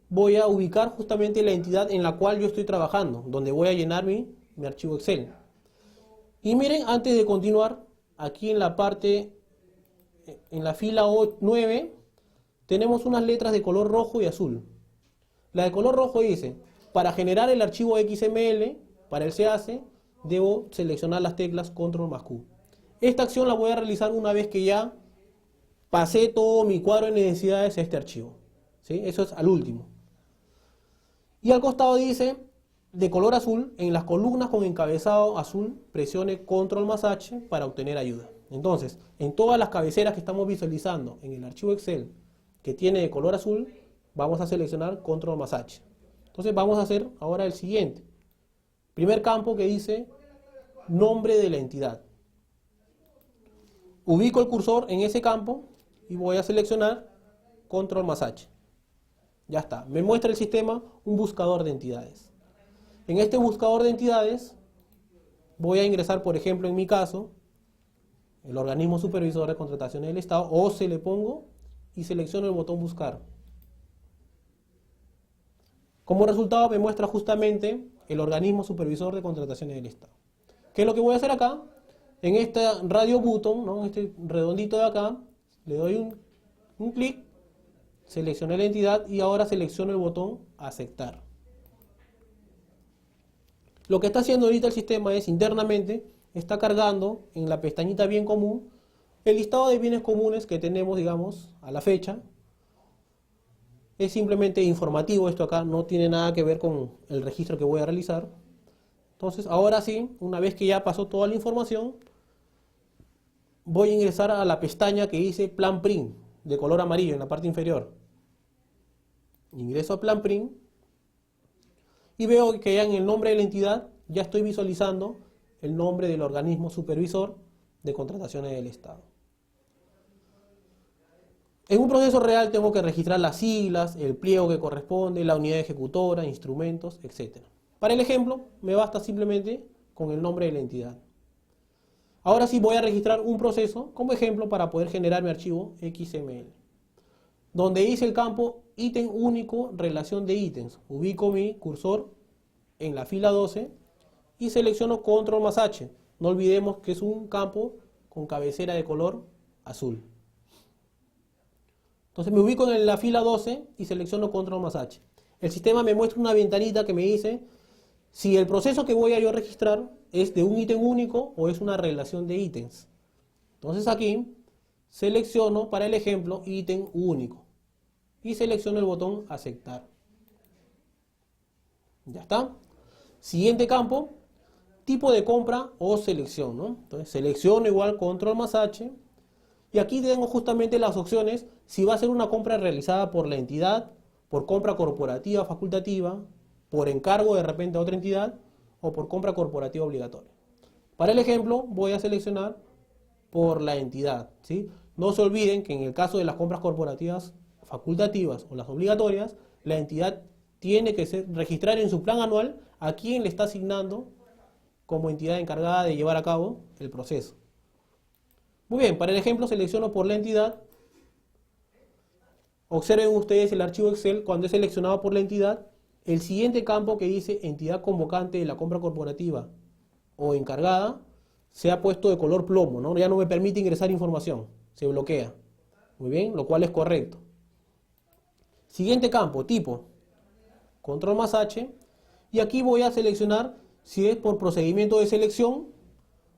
voy a ubicar justamente la entidad en la cual yo estoy trabajando, donde voy a llenar mi archivo Excel. Y miren, antes de continuar, aquí en la parte, en la fila 9, tenemos unas letras de color rojo y azul. La de color rojo dice, para generar el archivo XML para el SEACE, debo seleccionar las teclas Control más Q. Esta acción la voy a realizar una vez que ya pasé todo mi cuadro de necesidades a este archivo. ¿Sí? Eso es al último. Y al costado dice, de color azul, en las columnas con encabezado azul, presione Control más H para obtener ayuda. Entonces, en todas las cabeceras que estamos visualizando en el archivo Excel que tiene de color azul, vamos a seleccionar Control más H. Entonces vamos a hacer ahora el siguiente. Primer campo que dice nombre de la entidad. Ubico el cursor en ese campo y voy a seleccionar Control más H. Ya está. Me muestra el sistema un buscador de entidades. En este buscador de entidades voy a ingresar, por ejemplo, en mi caso, el organismo supervisor de contrataciones del Estado, o se le pongo y selecciono el botón buscar. Como resultado me muestra justamente el organismo supervisor de contrataciones del Estado. ¿Qué es lo que voy a hacer acá? En este radio button, ¿no? En este redondito de acá, le doy un clic, seleccioné la entidad y ahora selecciono el botón aceptar. Lo que está haciendo ahorita el sistema es internamente, está cargando en la pestañita bien común el listado de bienes comunes que tenemos, digamos, a la fecha. Es simplemente informativo esto acá, no tiene nada que ver con el registro que voy a realizar. Entonces, ahora sí, una vez que ya pasó toda la información, voy a ingresar a la pestaña que dice Plan Print, de color amarillo en la parte inferior. Ingreso a Plan Print y veo que ya en el nombre de la entidad ya estoy visualizando el nombre del organismo supervisor de contrataciones del Estado. En un proceso real tengo que registrar las siglas, el pliego que corresponde, la unidad ejecutora, instrumentos, etc. Para el ejemplo, me basta simplemente con el nombre de la entidad. Ahora sí voy a registrar un proceso como ejemplo para poder generar mi archivo XML. Donde dice el campo ítem único, relación de ítems. Ubico mi cursor en la fila 12 y selecciono Control más H. No olvidemos que es un campo con cabecera de color azul. Entonces me ubico en la fila 12 y selecciono Control más H. El sistema me muestra una ventanita que me dice si el proceso que voy a yo registrar es de un ítem único o es una relación de ítems. Entonces aquí selecciono para el ejemplo ítem único y selecciono el botón aceptar. Ya está. Siguiente campo, tipo de compra o selección, ¿no? Entonces selecciono igual Control más H y aquí tengo justamente las opciones si va a ser una compra realizada por la entidad, por compra corporativa facultativa, por encargo de repente a otra entidad o por compra corporativa obligatoria. Para el ejemplo voy a seleccionar por la entidad, ¿sí? No se olviden que en el caso de las compras corporativas facultativas o las obligatorias, la entidad tiene que registrar en su plan anual a quién le está asignando como entidad encargada de llevar a cabo el proceso. Muy bien, para el ejemplo selecciono por la entidad. Observen ustedes el archivo Excel, cuando es seleccionado por la entidad, el siguiente campo que dice entidad convocante de la compra corporativa o encargada, se ha puesto de color plomo, ¿no? Ya no me permite ingresar información, se bloquea. Muy bien, lo cual es correcto. Siguiente campo, tipo, Control más H, y aquí voy a seleccionar si es por procedimiento de selección,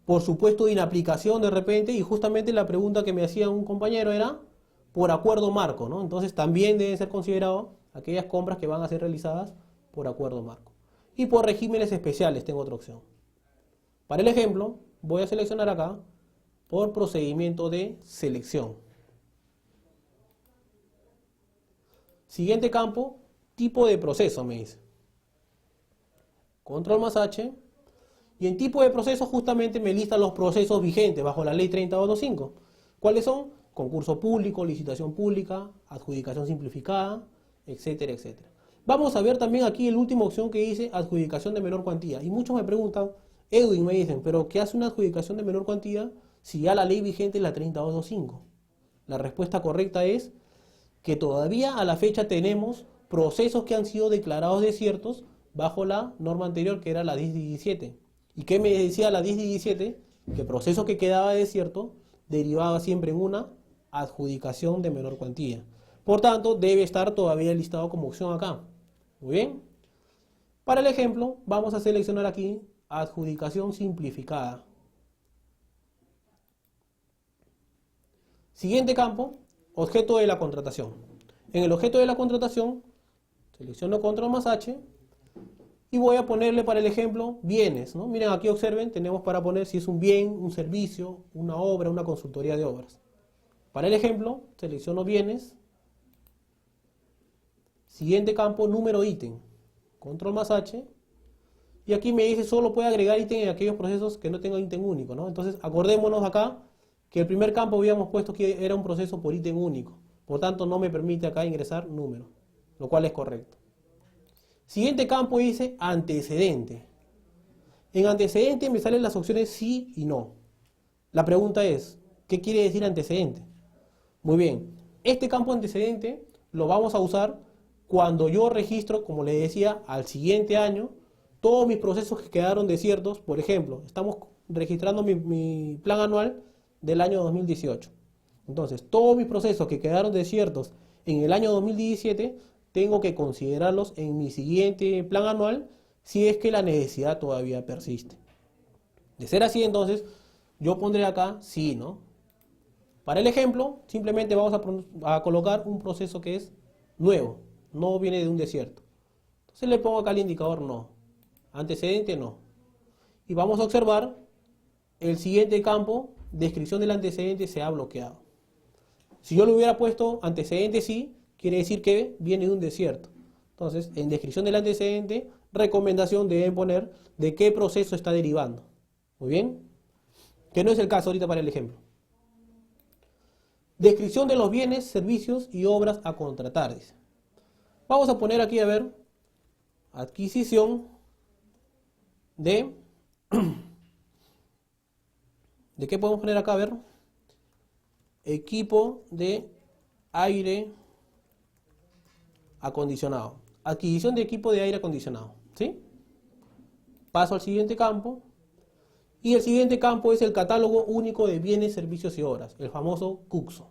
por supuesto de inaplicación de repente, y justamente la pregunta que me hacía un compañero era por acuerdo marco, ¿no? Entonces también deben ser considerados aquellas compras que van a ser realizadas por acuerdo marco. Y por regímenes especiales tengo otra opción. Para el ejemplo, voy a seleccionar acá por procedimiento de selección. Siguiente campo, tipo de proceso, me dice. Control más H. Y en tipo de proceso justamente me listan los procesos vigentes bajo la ley 30.225. ¿Cuáles son? Concurso público, licitación pública, adjudicación simplificada, etcétera, etcétera. Vamos a ver también aquí la última opción que dice adjudicación de menor cuantía. Y muchos me preguntan, Edwin, me dicen, ¿pero qué hace una adjudicación de menor cuantía si ya la ley vigente es la 30.225? La respuesta correcta es que todavía a la fecha tenemos procesos que han sido declarados desiertos bajo la norma anterior que era la 1017. ¿Y qué me decía la 1017? Que el proceso que quedaba desierto derivaba siempre en una adjudicación de menor cuantía. Por tanto, debe estar todavía listado como opción acá. Muy bien. Para el ejemplo, vamos a seleccionar aquí adjudicación simplificada. Siguiente campo, objeto de la contratación. En el objeto de la contratación, selecciono Control más H y voy a ponerle para el ejemplo bienes, ¿no? Miren, aquí observen, tenemos para poner si es un bien, un servicio, una obra, una consultoría de obras. Para el ejemplo, selecciono bienes. Siguiente campo, número ítem. Control más H. Y aquí me dice solo puede agregar ítem en aquellos procesos que no tengan ítem único, ¿no? Entonces, acordémonos acá que el primer campo habíamos puesto que era un proceso por ítem único. Por tanto, no me permite acá ingresar número, lo cual es correcto. Siguiente campo dice antecedente. En antecedente me salen las opciones sí y no. La pregunta es, ¿qué quiere decir antecedente? Muy bien, este campo antecedente lo vamos a usar cuando yo registro, como les decía, al siguiente año, todos mis procesos que quedaron desiertos. Por ejemplo, estamos registrando mi plan anual del año 2018. Entonces, todos mis procesos que quedaron desiertos en el año 2017, tengo que considerarlos en mi siguiente plan anual si es que la necesidad todavía persiste. De ser así, entonces, yo pondré acá sí, ¿no? Para el ejemplo, simplemente vamos a colocar un proceso que es nuevo, no viene de un desierto. Entonces le pongo acá el indicador no. Antecedente no. Y vamos a observar el siguiente campo, descripción del antecedente, se ha bloqueado. Si yo le hubiera puesto antecedente sí, quiere decir que viene de un desierto. Entonces, en descripción del antecedente, recomendación deben poner de qué proceso está derivando. Muy bien. Que no es el caso ahorita para el ejemplo. Descripción de los bienes, servicios y obras a contratar, dice. Vamos a poner aquí a ver adquisición de ¿de qué podemos poner acá? A ver, equipo de aire acondicionado. Adquisición de equipo de aire acondicionado, ¿sí? Paso al siguiente campo. Y el siguiente campo es el catálogo único de bienes, servicios y obras, el famoso CUCSO.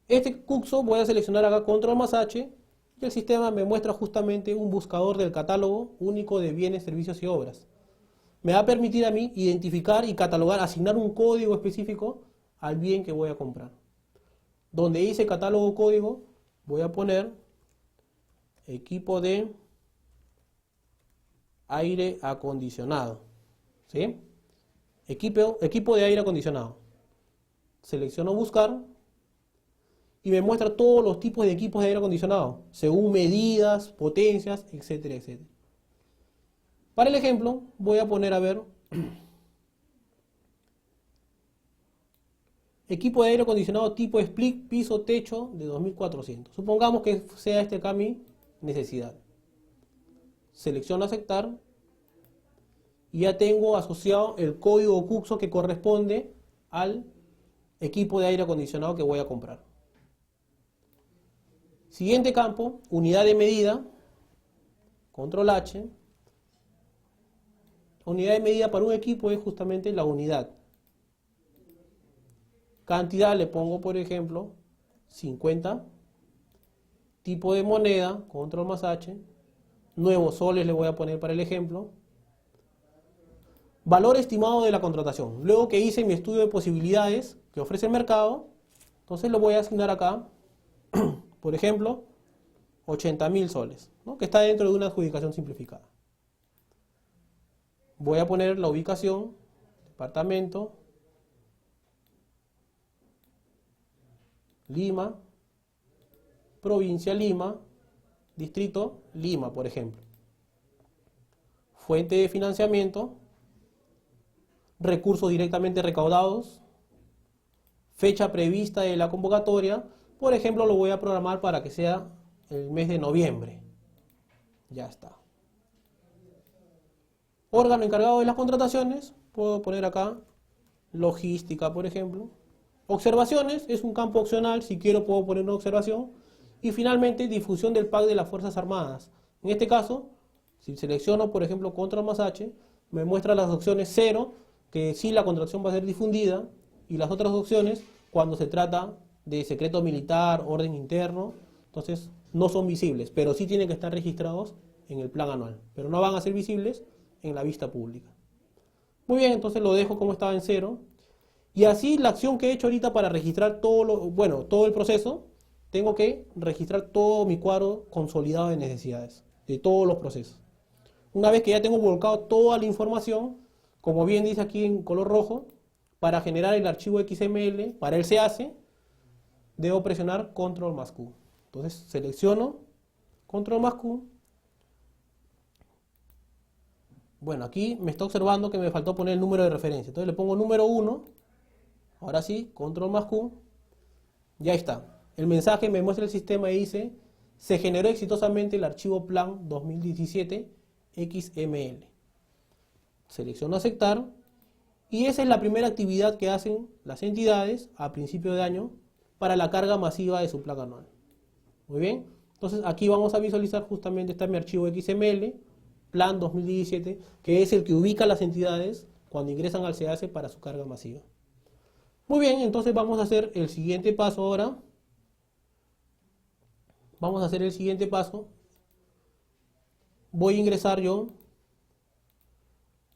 Este CUCSO voy a seleccionar acá control más H y el sistema me muestra justamente un buscador del catálogo único de bienes, servicios y obras. Me va a permitir a mí identificar y catalogar, asignar un código específico al bien que voy a comprar. Donde dice catálogo código, voy a poner equipo de aire acondicionado. ¿Sí? Equipo de aire acondicionado. Selecciono buscar y me muestra todos los tipos de equipos de aire acondicionado, según medidas, potencias, etcétera, etcétera. Para el ejemplo, voy a poner a ver equipo de aire acondicionado tipo split piso techo de 2400. Supongamos que sea este acá mi necesidad. Selecciono aceptar y ya tengo asociado el código CUCSO que corresponde al equipo de aire acondicionado que voy a comprar. Siguiente campo, unidad de medida, control H. Unidad de medida para un equipo es justamente la unidad. Cantidad le pongo, por ejemplo, 50. Tipo de moneda, control más H. Nuevos soles le voy a poner para el ejemplo. Valor estimado de la contratación. Luego que hice mi estudio de posibilidades que ofrece el mercado, entonces lo voy a asignar acá, por ejemplo, 80.000 soles, ¿no? Que está dentro de una adjudicación simplificada. Voy a poner la ubicación, departamento, Lima, provincia Lima, distrito Lima, por ejemplo. Fuente de financiamiento, recursos directamente recaudados, fecha prevista de la convocatoria, por ejemplo, lo voy a programar para que sea el mes de noviembre. Ya está. Órgano encargado de las contrataciones, puedo poner acá logística, por ejemplo. Observaciones, es un campo opcional, si quiero puedo poner una observación. Y finalmente, difusión del pack de las Fuerzas Armadas. En este caso, si selecciono, por ejemplo, control más H, me muestra las opciones 0, que sí la contratación va a ser difundida, y las otras opciones, cuando se trata de secreto militar, orden interno, entonces no son visibles, pero sí tienen que estar registrados en el plan anual, pero no van a ser visibles en la vista pública. Muy bien, entonces lo dejo como estaba en 0. Y así la acción que he hecho ahorita para registrar todo el proceso, tengo que registrar todo mi cuadro consolidado de necesidades, de todos los procesos. Una vez que ya tengo volcado toda la información, como bien dice aquí en color rojo, para generar el archivo XML, para él se hace, debo presionar control más Q. Entonces selecciono control más Q. Bueno, aquí me está observando que me faltó poner el número de referencia. Entonces le pongo número 1. Ahora sí, control más Q. Ya está. El mensaje me muestra el sistema y dice: se generó exitosamente el archivo plan 2017 XML. Selecciono aceptar. Y esa es la primera actividad que hacen las entidades a principio de año para la carga masiva de su plan anual. Muy bien. Entonces aquí vamos a visualizar justamente está mi archivo XML, plan 2017, que es el que ubica las entidades cuando ingresan al SEACE para su carga masiva. Muy bien, entonces vamos a hacer el siguiente paso ahora. Vamos a hacer el siguiente paso. Voy a ingresar yo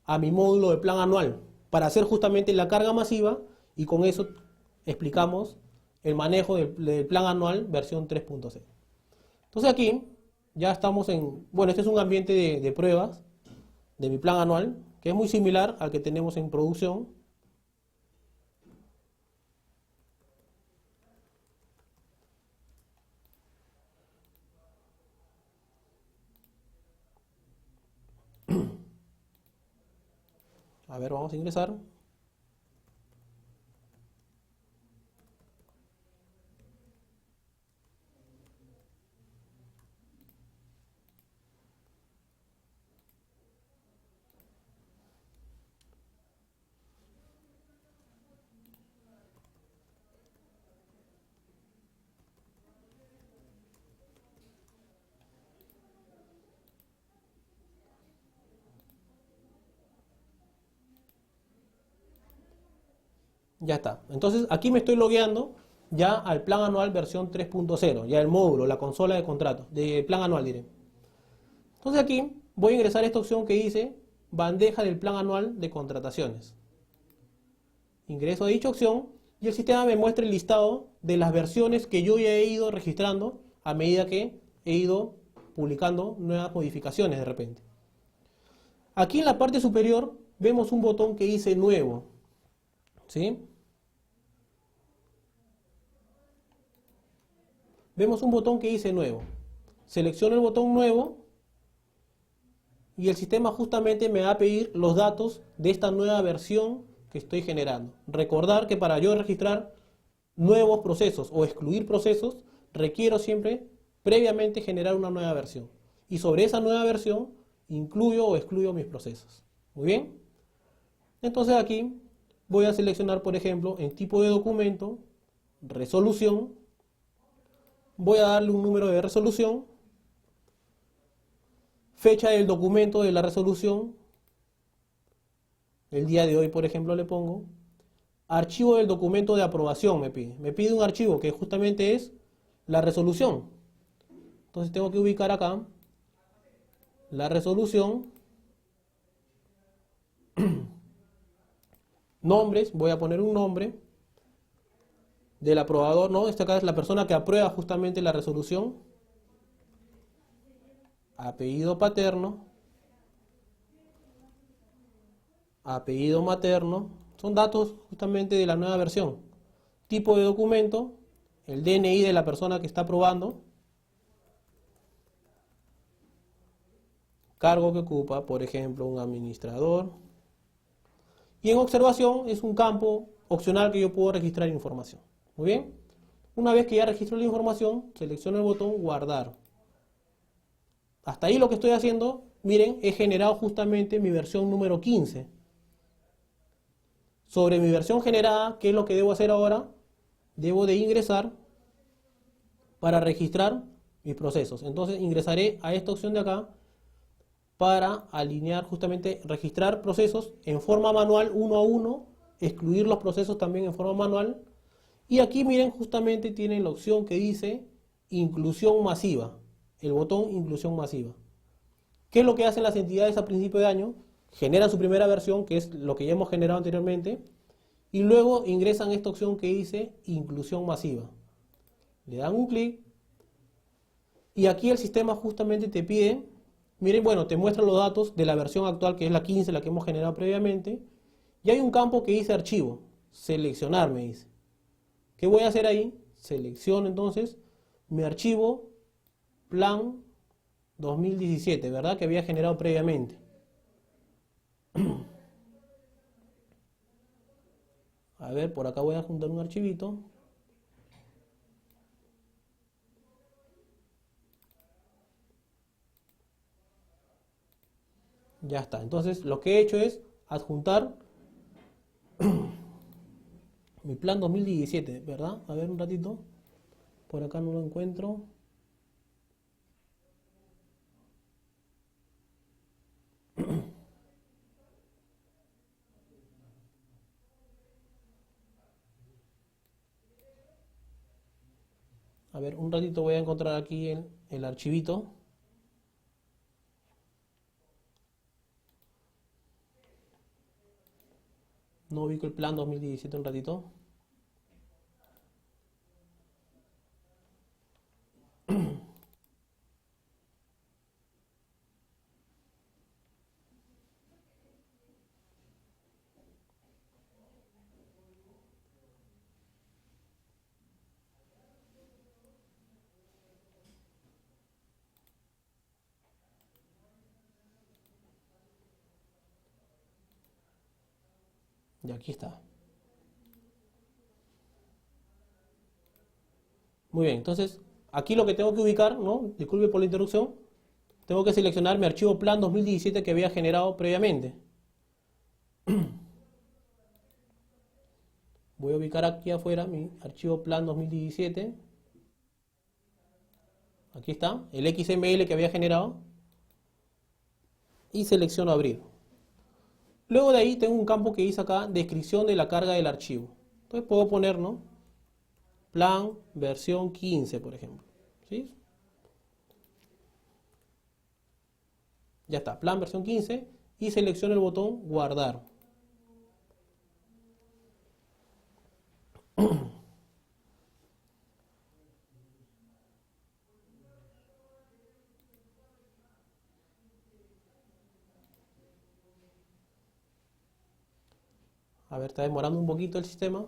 a mi módulo de plan anual para hacer justamente la carga masiva y con eso explicamos el manejo del plan anual versión 3.0. Entonces aquí ya estamos este es un ambiente de pruebas de mi plan anual, que es muy similar al que tenemos en producción. A ver, vamos a ingresar. Ya está. Entonces aquí me estoy logueando ya al plan anual versión 3.0, ya el módulo, la consola de contratos, de plan anual diré. Entonces aquí voy a ingresar esta opción que dice bandeja del plan anual de contrataciones. Ingreso a dicha opción y el sistema me muestra el listado de las versiones que yo ya he ido registrando a medida que he ido publicando nuevas modificaciones de repente. Aquí en la parte superior vemos un botón que dice nuevo, ¿sí? Vemos un botón que dice nuevo. Selecciono el botón nuevo y el sistema justamente me va a pedir los datos de esta nueva versión que estoy generando. Recordar que para yo registrar nuevos procesos o excluir procesos, requiero siempre previamente generar una nueva versión. Y sobre esa nueva versión incluyo o excluyo mis procesos. Muy bien. Entonces aquí voy a seleccionar, por ejemplo, en tipo de documento, resolución. Voy a darle un número de resolución, fecha del documento de la resolución, el día de hoy, por ejemplo, le pongo, archivo del documento de aprobación me pide un archivo que justamente es la resolución. Entonces tengo que ubicar acá la resolución, nombres, voy a poner un nombre del aprobador, ¿no? Esta acá es la persona que aprueba justamente la resolución, apellido paterno, apellido materno, son datos justamente de la nueva versión. Tipo de documento, el DNI de la persona que está aprobando, cargo que ocupa, por ejemplo, un administrador. Y en observación es un campo opcional que yo puedo registrar información. Muy bien. Una vez que ya registro la información, selecciono el botón guardar. Hasta ahí lo que estoy haciendo, miren, he generado justamente mi versión número 15. Sobre mi versión generada, ¿qué es lo que debo hacer ahora? Debo de ingresar para registrar mis procesos. Entonces ingresaré a esta opción de acá para alinear justamente, registrar procesos en forma manual uno a uno, excluir los procesos también en forma manual. Y aquí miren, justamente tienen la opción que dice inclusión masiva, el botón inclusión masiva. ¿Qué es lo que hacen las entidades a principio de año? Generan su primera versión, que es lo que ya hemos generado anteriormente, y luego ingresan esta opción que dice inclusión masiva. Le dan un clic y aquí el sistema justamente te pide, miren, bueno, te muestra los datos de la versión actual, que es la 15, la que hemos generado previamente, y hay un campo que dice archivo, seleccionar me dice. ¿Qué voy a hacer ahí? Selecciono entonces mi archivo plan 2017, ¿verdad? Que había generado previamente. A ver, por acá voy a juntar un archivito. Ya está. Entonces lo que he hecho es adjuntar mi plan 2017, ¿verdad? A ver un ratito. Por acá no lo encuentro. A ver, un ratito voy a encontrar aquí el archivito. No ubico el plan 2017 un ratito. Y aquí está. Muy bien, entonces aquí lo que tengo que ubicar, ¿no? Disculpe por la interrupción. Tengo que seleccionar mi archivo plan 2017 que había generado previamente. Voy a ubicar aquí afuera mi archivo plan 2017. Aquí está, el XML que había generado. Y selecciono abrir. Luego de ahí tengo un campo que dice acá, descripción de la carga del archivo. Entonces puedo poner, ¿no? plan versión 15, por ejemplo. ¿Sí? Ya está, plan versión 15 y selecciono el botón guardar. A ver, está demorando un poquito el sistema.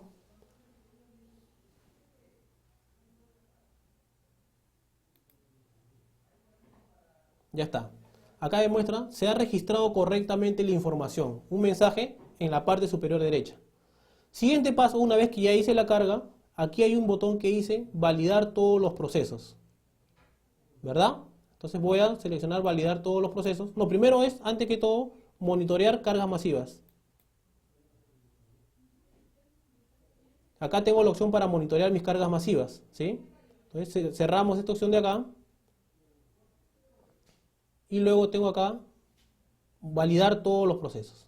Ya está. Acá demuestra, se ha registrado correctamente la información. Un mensaje en la parte superior derecha. Siguiente paso, una vez que ya hice la carga, aquí hay un botón que dice validar todos los procesos. ¿Verdad? Entonces voy a seleccionar validar todos los procesos. Lo primero es, antes que todo, monitorear cargas masivas. Acá tengo la opción para monitorear mis cargas masivas, ¿sí? Entonces cerramos esta opción de acá. Y luego tengo acá validar todos los procesos.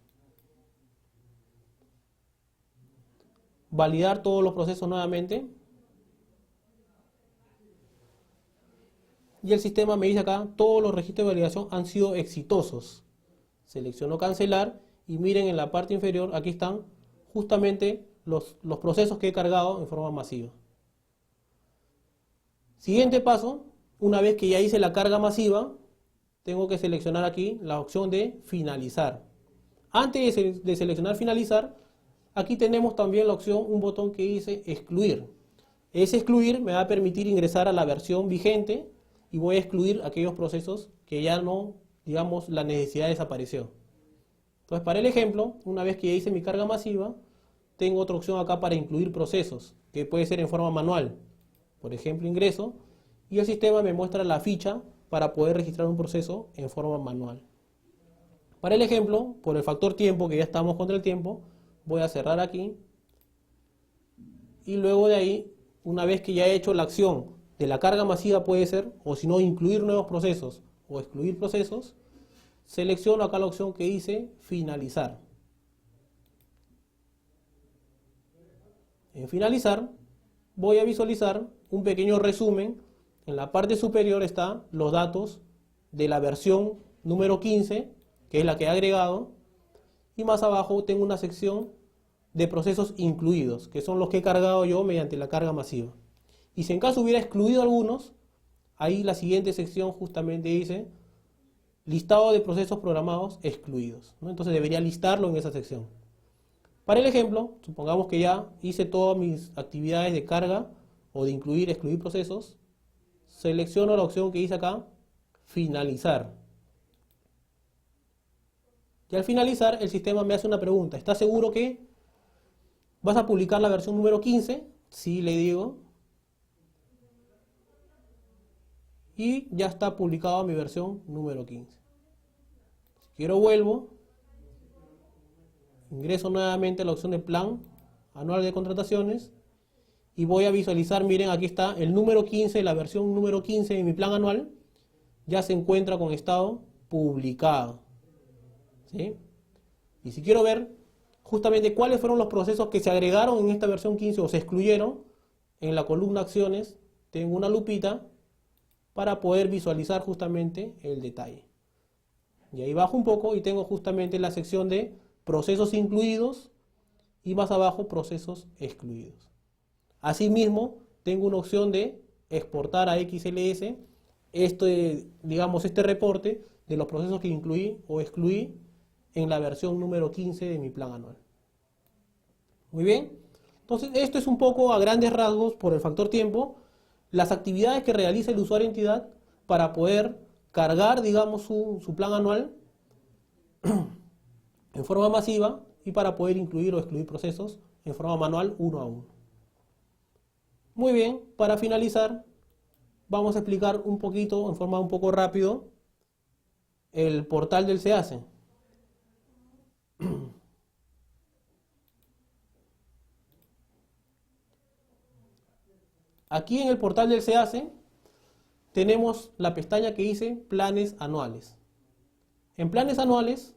Validar todos los procesos nuevamente. Y el sistema me dice acá, todos los registros de validación han sido exitosos. Selecciono cancelar y miren en la parte inferior, aquí están justamente los procesos que he cargado en forma masiva. Siguiente paso, una vez que ya hice la carga masiva, tengo que seleccionar aquí la opción de finalizar. Antes de seleccionar finalizar, aquí tenemos también la opción, un botón que dice excluir. Ese excluir me va a permitir ingresar a la versión vigente y voy a excluir aquellos procesos que ya no, digamos, la necesidad desapareció. Entonces, para el ejemplo, una vez que ya hice mi carga masiva, tengo otra opción acá para incluir procesos, que puede ser en forma manual. Por ejemplo, ingreso y el sistema me muestra la ficha para poder registrar un proceso en forma manual. Para el ejemplo, por el factor tiempo, que ya estamos contra el tiempo, voy a cerrar aquí y luego de ahí, una vez que ya he hecho la acción de la carga masiva, puede ser, o si no, incluir nuevos procesos o excluir procesos, selecciono acá la opción que dice finalizar. En finalizar, voy a visualizar un pequeño resumen. En la parte superior están los datos de la versión número 15, que es la que he agregado, y más abajo tengo una sección de procesos incluidos, que son los que he cargado yo mediante la carga masiva. Y si en caso hubiera excluido algunos, ahí la siguiente sección justamente dice listado de procesos programados excluidos, ¿no? Entonces debería listarlo en esa sección. Para el ejemplo, supongamos que ya hice todas mis actividades de carga o de incluir, excluir procesos, selecciono la opción que dice acá, finalizar. Y al finalizar, el sistema me hace una pregunta. ¿Estás seguro que vas a publicar la versión número 15? Sí, le digo. Y ya está publicada mi versión número 15. Si quiero vuelvo, ingreso nuevamente a la opción de plan anual de contrataciones y voy a visualizar, miren, aquí está el número 15, la versión número 15 de mi plan anual, ya se encuentra con estado publicado. ¿Sí? Y si quiero ver justamente cuáles fueron los procesos que se agregaron en esta versión 15 o se excluyeron, en la columna acciones tengo una lupita para poder visualizar justamente el detalle. Y ahí bajo un poco y tengo justamente la sección de procesos incluidos y más abajo procesos excluidos. Asimismo, tengo una opción de exportar a XLS este reporte de los procesos que incluí o excluí en la versión número 15 de mi plan anual. Muy bien. Entonces, esto es un poco a grandes rasgos, por el factor tiempo, las actividades que realiza el usuario entidad para poder cargar, digamos, su plan anual en forma masiva y para poder incluir o excluir procesos en forma manual uno a uno. Muy bien, para finalizar, vamos a explicar un poquito, en forma un poco rápido, el portal del SEACE. Aquí en el portal del SEACE tenemos la pestaña que dice planes anuales. En planes anuales,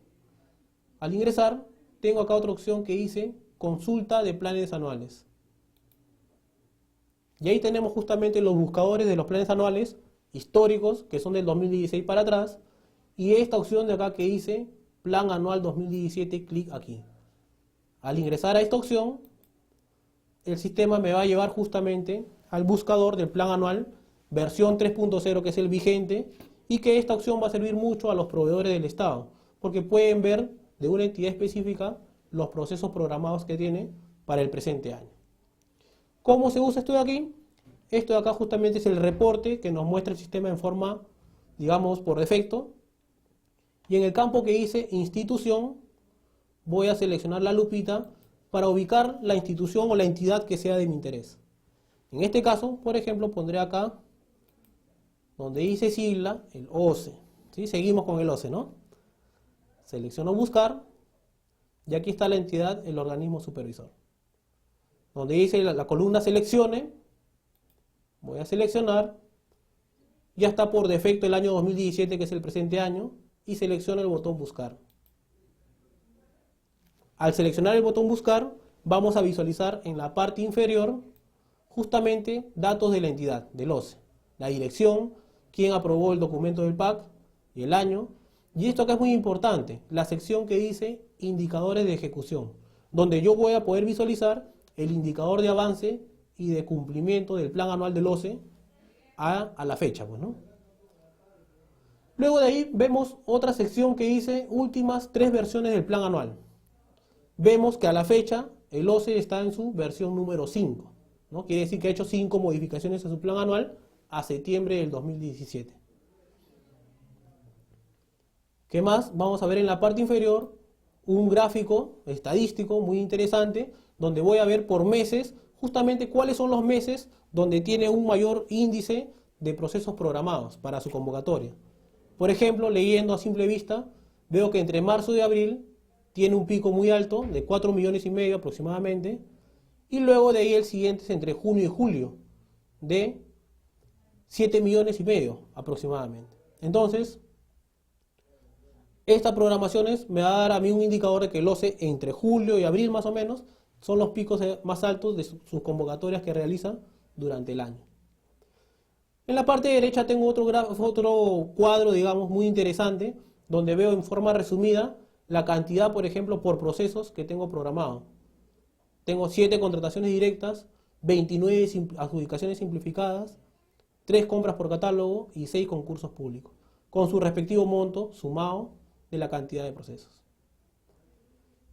al ingresar, tengo acá otra opción que dice consulta de planes anuales. Y ahí tenemos justamente los buscadores de los planes anuales históricos, que son del 2016 para atrás, y esta opción de acá que dice Plan Anual 2017, clic aquí. Al ingresar a esta opción, el sistema me va a llevar justamente al buscador del Plan Anual versión 3.0, que es el vigente, y que esta opción va a servir mucho a los proveedores del Estado, porque pueden ver de una entidad específica los procesos programados que tiene para el presente año. ¿Cómo se usa esto de aquí? Esto de acá justamente es el reporte que nos muestra el sistema en forma, digamos, por defecto. Y en el campo que dice institución, voy a seleccionar la lupita para ubicar la institución o la entidad que sea de mi interés. En este caso, por ejemplo, pondré acá, donde dice sigla, el OCE. ¿Sí? Seguimos con el OCE, ¿no? Selecciono buscar, y aquí está la entidad, el organismo supervisor. Donde dice la columna seleccione, voy a seleccionar, ya está por defecto el año 2017, que es el presente año, y selecciono el botón buscar. Al seleccionar el botón buscar, vamos a visualizar en la parte inferior justamente datos de la entidad, del OCE, la dirección, quién aprobó el documento del PAC y el año. Y esto acá es muy importante, la sección que dice indicadores de ejecución, donde yo voy a poder visualizar el indicador de avance y de cumplimiento del plan anual del OCE a la fecha, pues, ¿no? Luego de ahí vemos otra sección que dice últimas 3 versiones del plan anual. Vemos que a la fecha el OCE está en su versión número 5, ¿no? Quiere decir que ha hecho 5 modificaciones a su plan anual a septiembre del 2017. ¿Qué más? Vamos a ver en la parte inferior un gráfico estadístico muy interesante, donde voy a ver por meses justamente cuáles son los meses donde tiene un mayor índice de procesos programados para su convocatoria. Por ejemplo, leyendo a simple vista, veo que entre marzo y abril tiene un pico muy alto de 4,5 millones aproximadamente, y luego de ahí el siguiente es entre junio y julio de 7,5 millones aproximadamente. Entonces, estas programaciones me va a dar a mí un indicador de que el OCE entre julio y abril más o menos son los picos más altos de sus convocatorias que realiza durante el año. En la parte derecha tengo otro cuadro, digamos, muy interesante, donde veo en forma resumida la cantidad, por ejemplo, por procesos que tengo programado. Tengo 7 contrataciones directas, 29 adjudicaciones simplificadas, 3 compras por catálogo y 6 concursos públicos, con su respectivo monto sumado de la cantidad de procesos.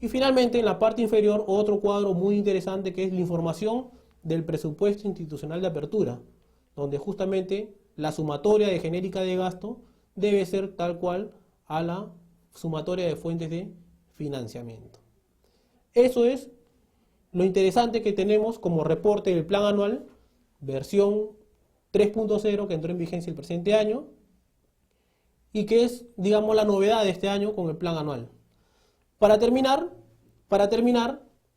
Y finalmente, en la parte inferior, otro cuadro muy interesante que es la información del presupuesto institucional de apertura, donde justamente la sumatoria de genérica de gasto debe ser tal cual a la sumatoria de fuentes de financiamiento. Eso es lo interesante que tenemos como reporte del plan anual, versión 3.0, que entró en vigencia el presente año, y que es, digamos, la novedad de este año con el plan anual. Para terminar,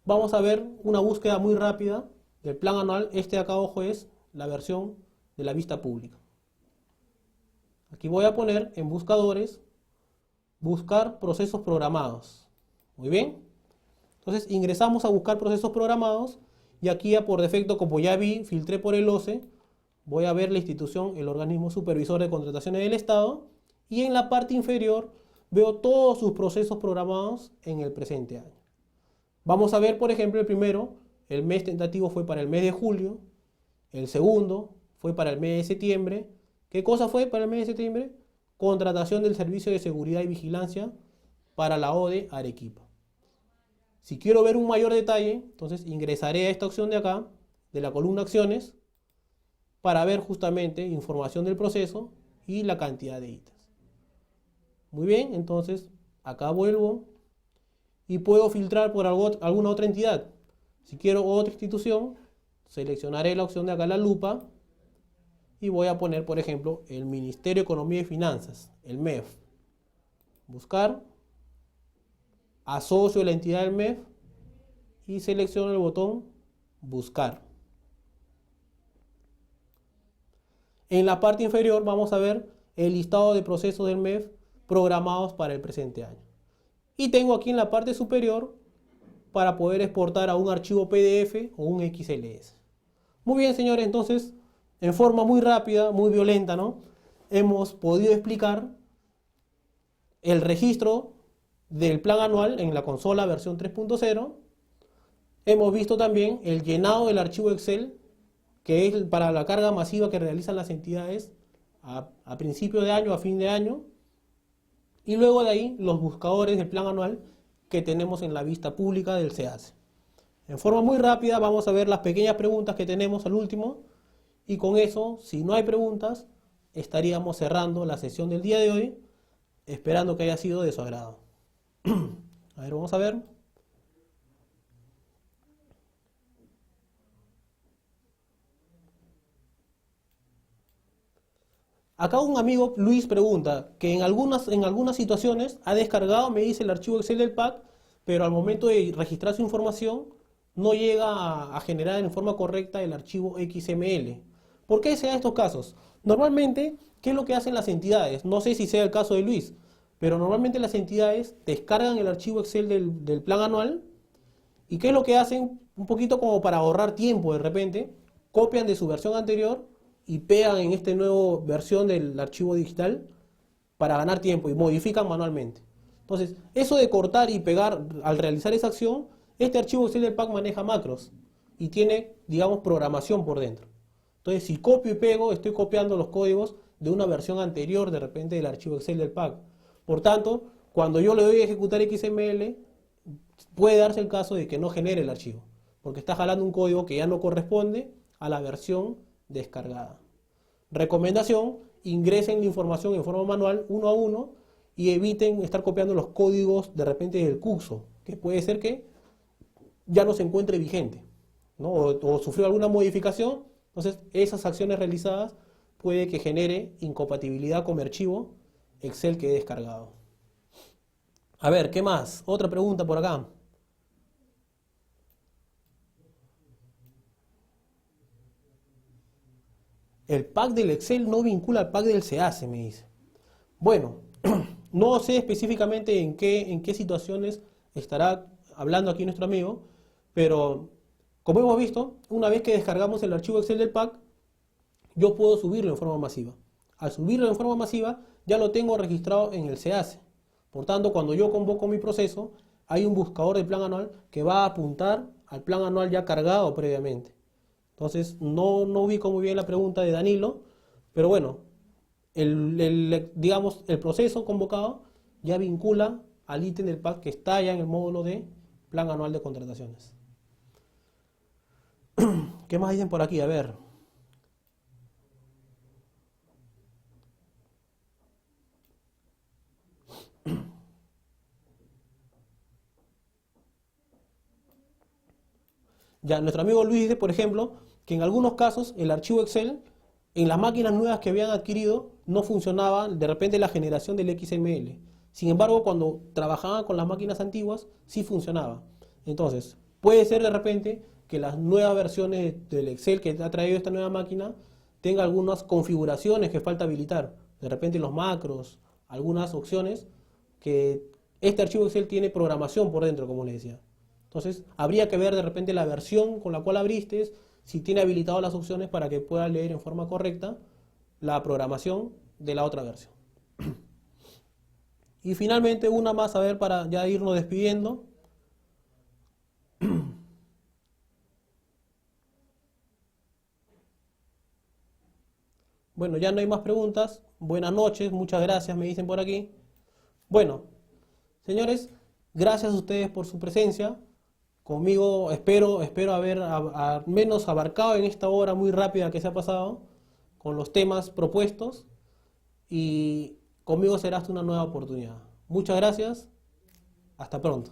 vamos a ver una búsqueda muy rápida del plan anual. Este de acá, ojo, es la versión de la vista pública. Aquí voy a poner en buscadores, buscar procesos programados. Muy bien. Entonces ingresamos a buscar procesos programados y aquí ya por defecto, como ya vi, filtré por el OCE, voy a ver la institución, el organismo supervisor de contrataciones del Estado, y en la parte inferior veo todos sus procesos programados en el presente año. Vamos a ver, por ejemplo, el primero, el mes tentativo fue para el mes de julio, el segundo fue para el mes de septiembre. ¿Qué cosa fue para el mes de septiembre? Contratación del Servicio de Seguridad y Vigilancia para la ODE Arequipa. Si quiero ver un mayor detalle, entonces ingresaré a esta opción de acá, de la columna acciones, para ver justamente información del proceso y la cantidad de ítems. Muy bien, entonces acá vuelvo y puedo filtrar por alguna otra entidad. Si quiero otra institución, seleccionaré la opción de acá, la lupa, y voy a poner, por ejemplo, el Ministerio de Economía y Finanzas, el MEF. Buscar, asocio la entidad del MEF y selecciono el botón buscar. En la parte inferior vamos a ver el listado de procesos del MEF programados para el presente año. Y tengo aquí en la parte superior para poder exportar a un archivo PDF o un XLS. Muy bien, señores, entonces, en forma muy rápida, muy violenta, ¿no? Hemos podido explicar el registro del plan anual en la consola versión 3.0. Hemos visto también el llenado del archivo Excel, que es para la carga masiva que realizan las entidades a principio de año, a fin de año. Y luego de ahí, los buscadores del plan anual que tenemos en la vista pública del SEACE. En forma muy rápida vamos a ver las pequeñas preguntas que tenemos al último. Y con eso, si no hay preguntas, estaríamos cerrando la sesión del día de hoy, esperando que haya sido de su agrado. A ver, vamos a ver. Acá un amigo, Luis, pregunta que en algunas situaciones ha descargado, me dice, el archivo Excel del PAC, pero al momento de registrar su información no llega a generar en forma correcta el archivo XML. ¿Por qué se da estos casos? Normalmente, ¿qué es lo que hacen las entidades? No sé si sea el caso de Luis, pero normalmente las entidades descargan el archivo Excel del plan anual. ¿Y qué es lo que hacen? Un poquito como para ahorrar tiempo de repente, copian de su versión anterior y pegan en esta nueva versión del archivo digital para ganar tiempo y modifican manualmente. Entonces, eso de cortar y pegar al realizar esa acción, este archivo Excel del PAC maneja macros y tiene, digamos, programación por dentro. Entonces, si copio y pego, estoy copiando los códigos de una versión anterior de repente del archivo Excel del PAC. Por tanto, cuando yo le doy a ejecutar XML, puede darse el caso de que no genere el archivo, porque está jalando un código que ya no corresponde a la versión descargada. Recomendación: ingresen la información en forma manual uno a uno y eviten estar copiando los códigos de repente del curso, que puede ser que ya no se encuentre vigente, ¿no? o sufrió alguna modificación. Entonces esas acciones realizadas puede que genere incompatibilidad con mi archivo Excel que he descargado. A ver, ¿qué más? Otra pregunta por acá. El pack del Excel no vincula al pack del SEACE, me dice. Bueno, no sé específicamente en qué situaciones estará hablando aquí nuestro amigo, pero como hemos visto, una vez que descargamos el archivo Excel del pack, yo puedo subirlo en forma masiva. Al subirlo en forma masiva, ya lo tengo registrado en el SEACE. Por tanto, cuando yo convoco mi proceso, hay un buscador del plan anual que va a apuntar al plan anual ya cargado previamente. Entonces, no ubico muy bien la pregunta de Danilo, pero bueno, digamos, el proceso convocado ya vincula al ítem del PAC que está ya en el módulo de plan anual de contrataciones. ¿Qué más dicen por aquí? A ver. Ya, nuestro amigo Luis dice, por ejemplo, que en algunos casos el archivo Excel en las máquinas nuevas que habían adquirido no funcionaba de repente la generación del XML. Sin embargo, cuando trabajaban con las máquinas antiguas, sí funcionaba. Entonces, puede ser de repente que las nuevas versiones del Excel que ha traído esta nueva máquina tenga algunas configuraciones que falta habilitar. De repente los macros, algunas opciones que este archivo Excel tiene programación por dentro, como les decía. Entonces, habría que ver de repente la versión con la cual abriste, si tiene habilitadas las opciones para que pueda leer en forma correcta la programación de la otra versión. Y finalmente una más, a ver, para ya irnos despidiendo. Bueno, ya no hay más preguntas. Buenas noches, muchas gracias, me dicen por aquí. Bueno, señores, gracias a ustedes por su presencia. Conmigo espero haber al menos abarcado en esta hora muy rápida que se ha pasado con los temas propuestos, y conmigo será hasta una nueva oportunidad. Muchas gracias, hasta pronto.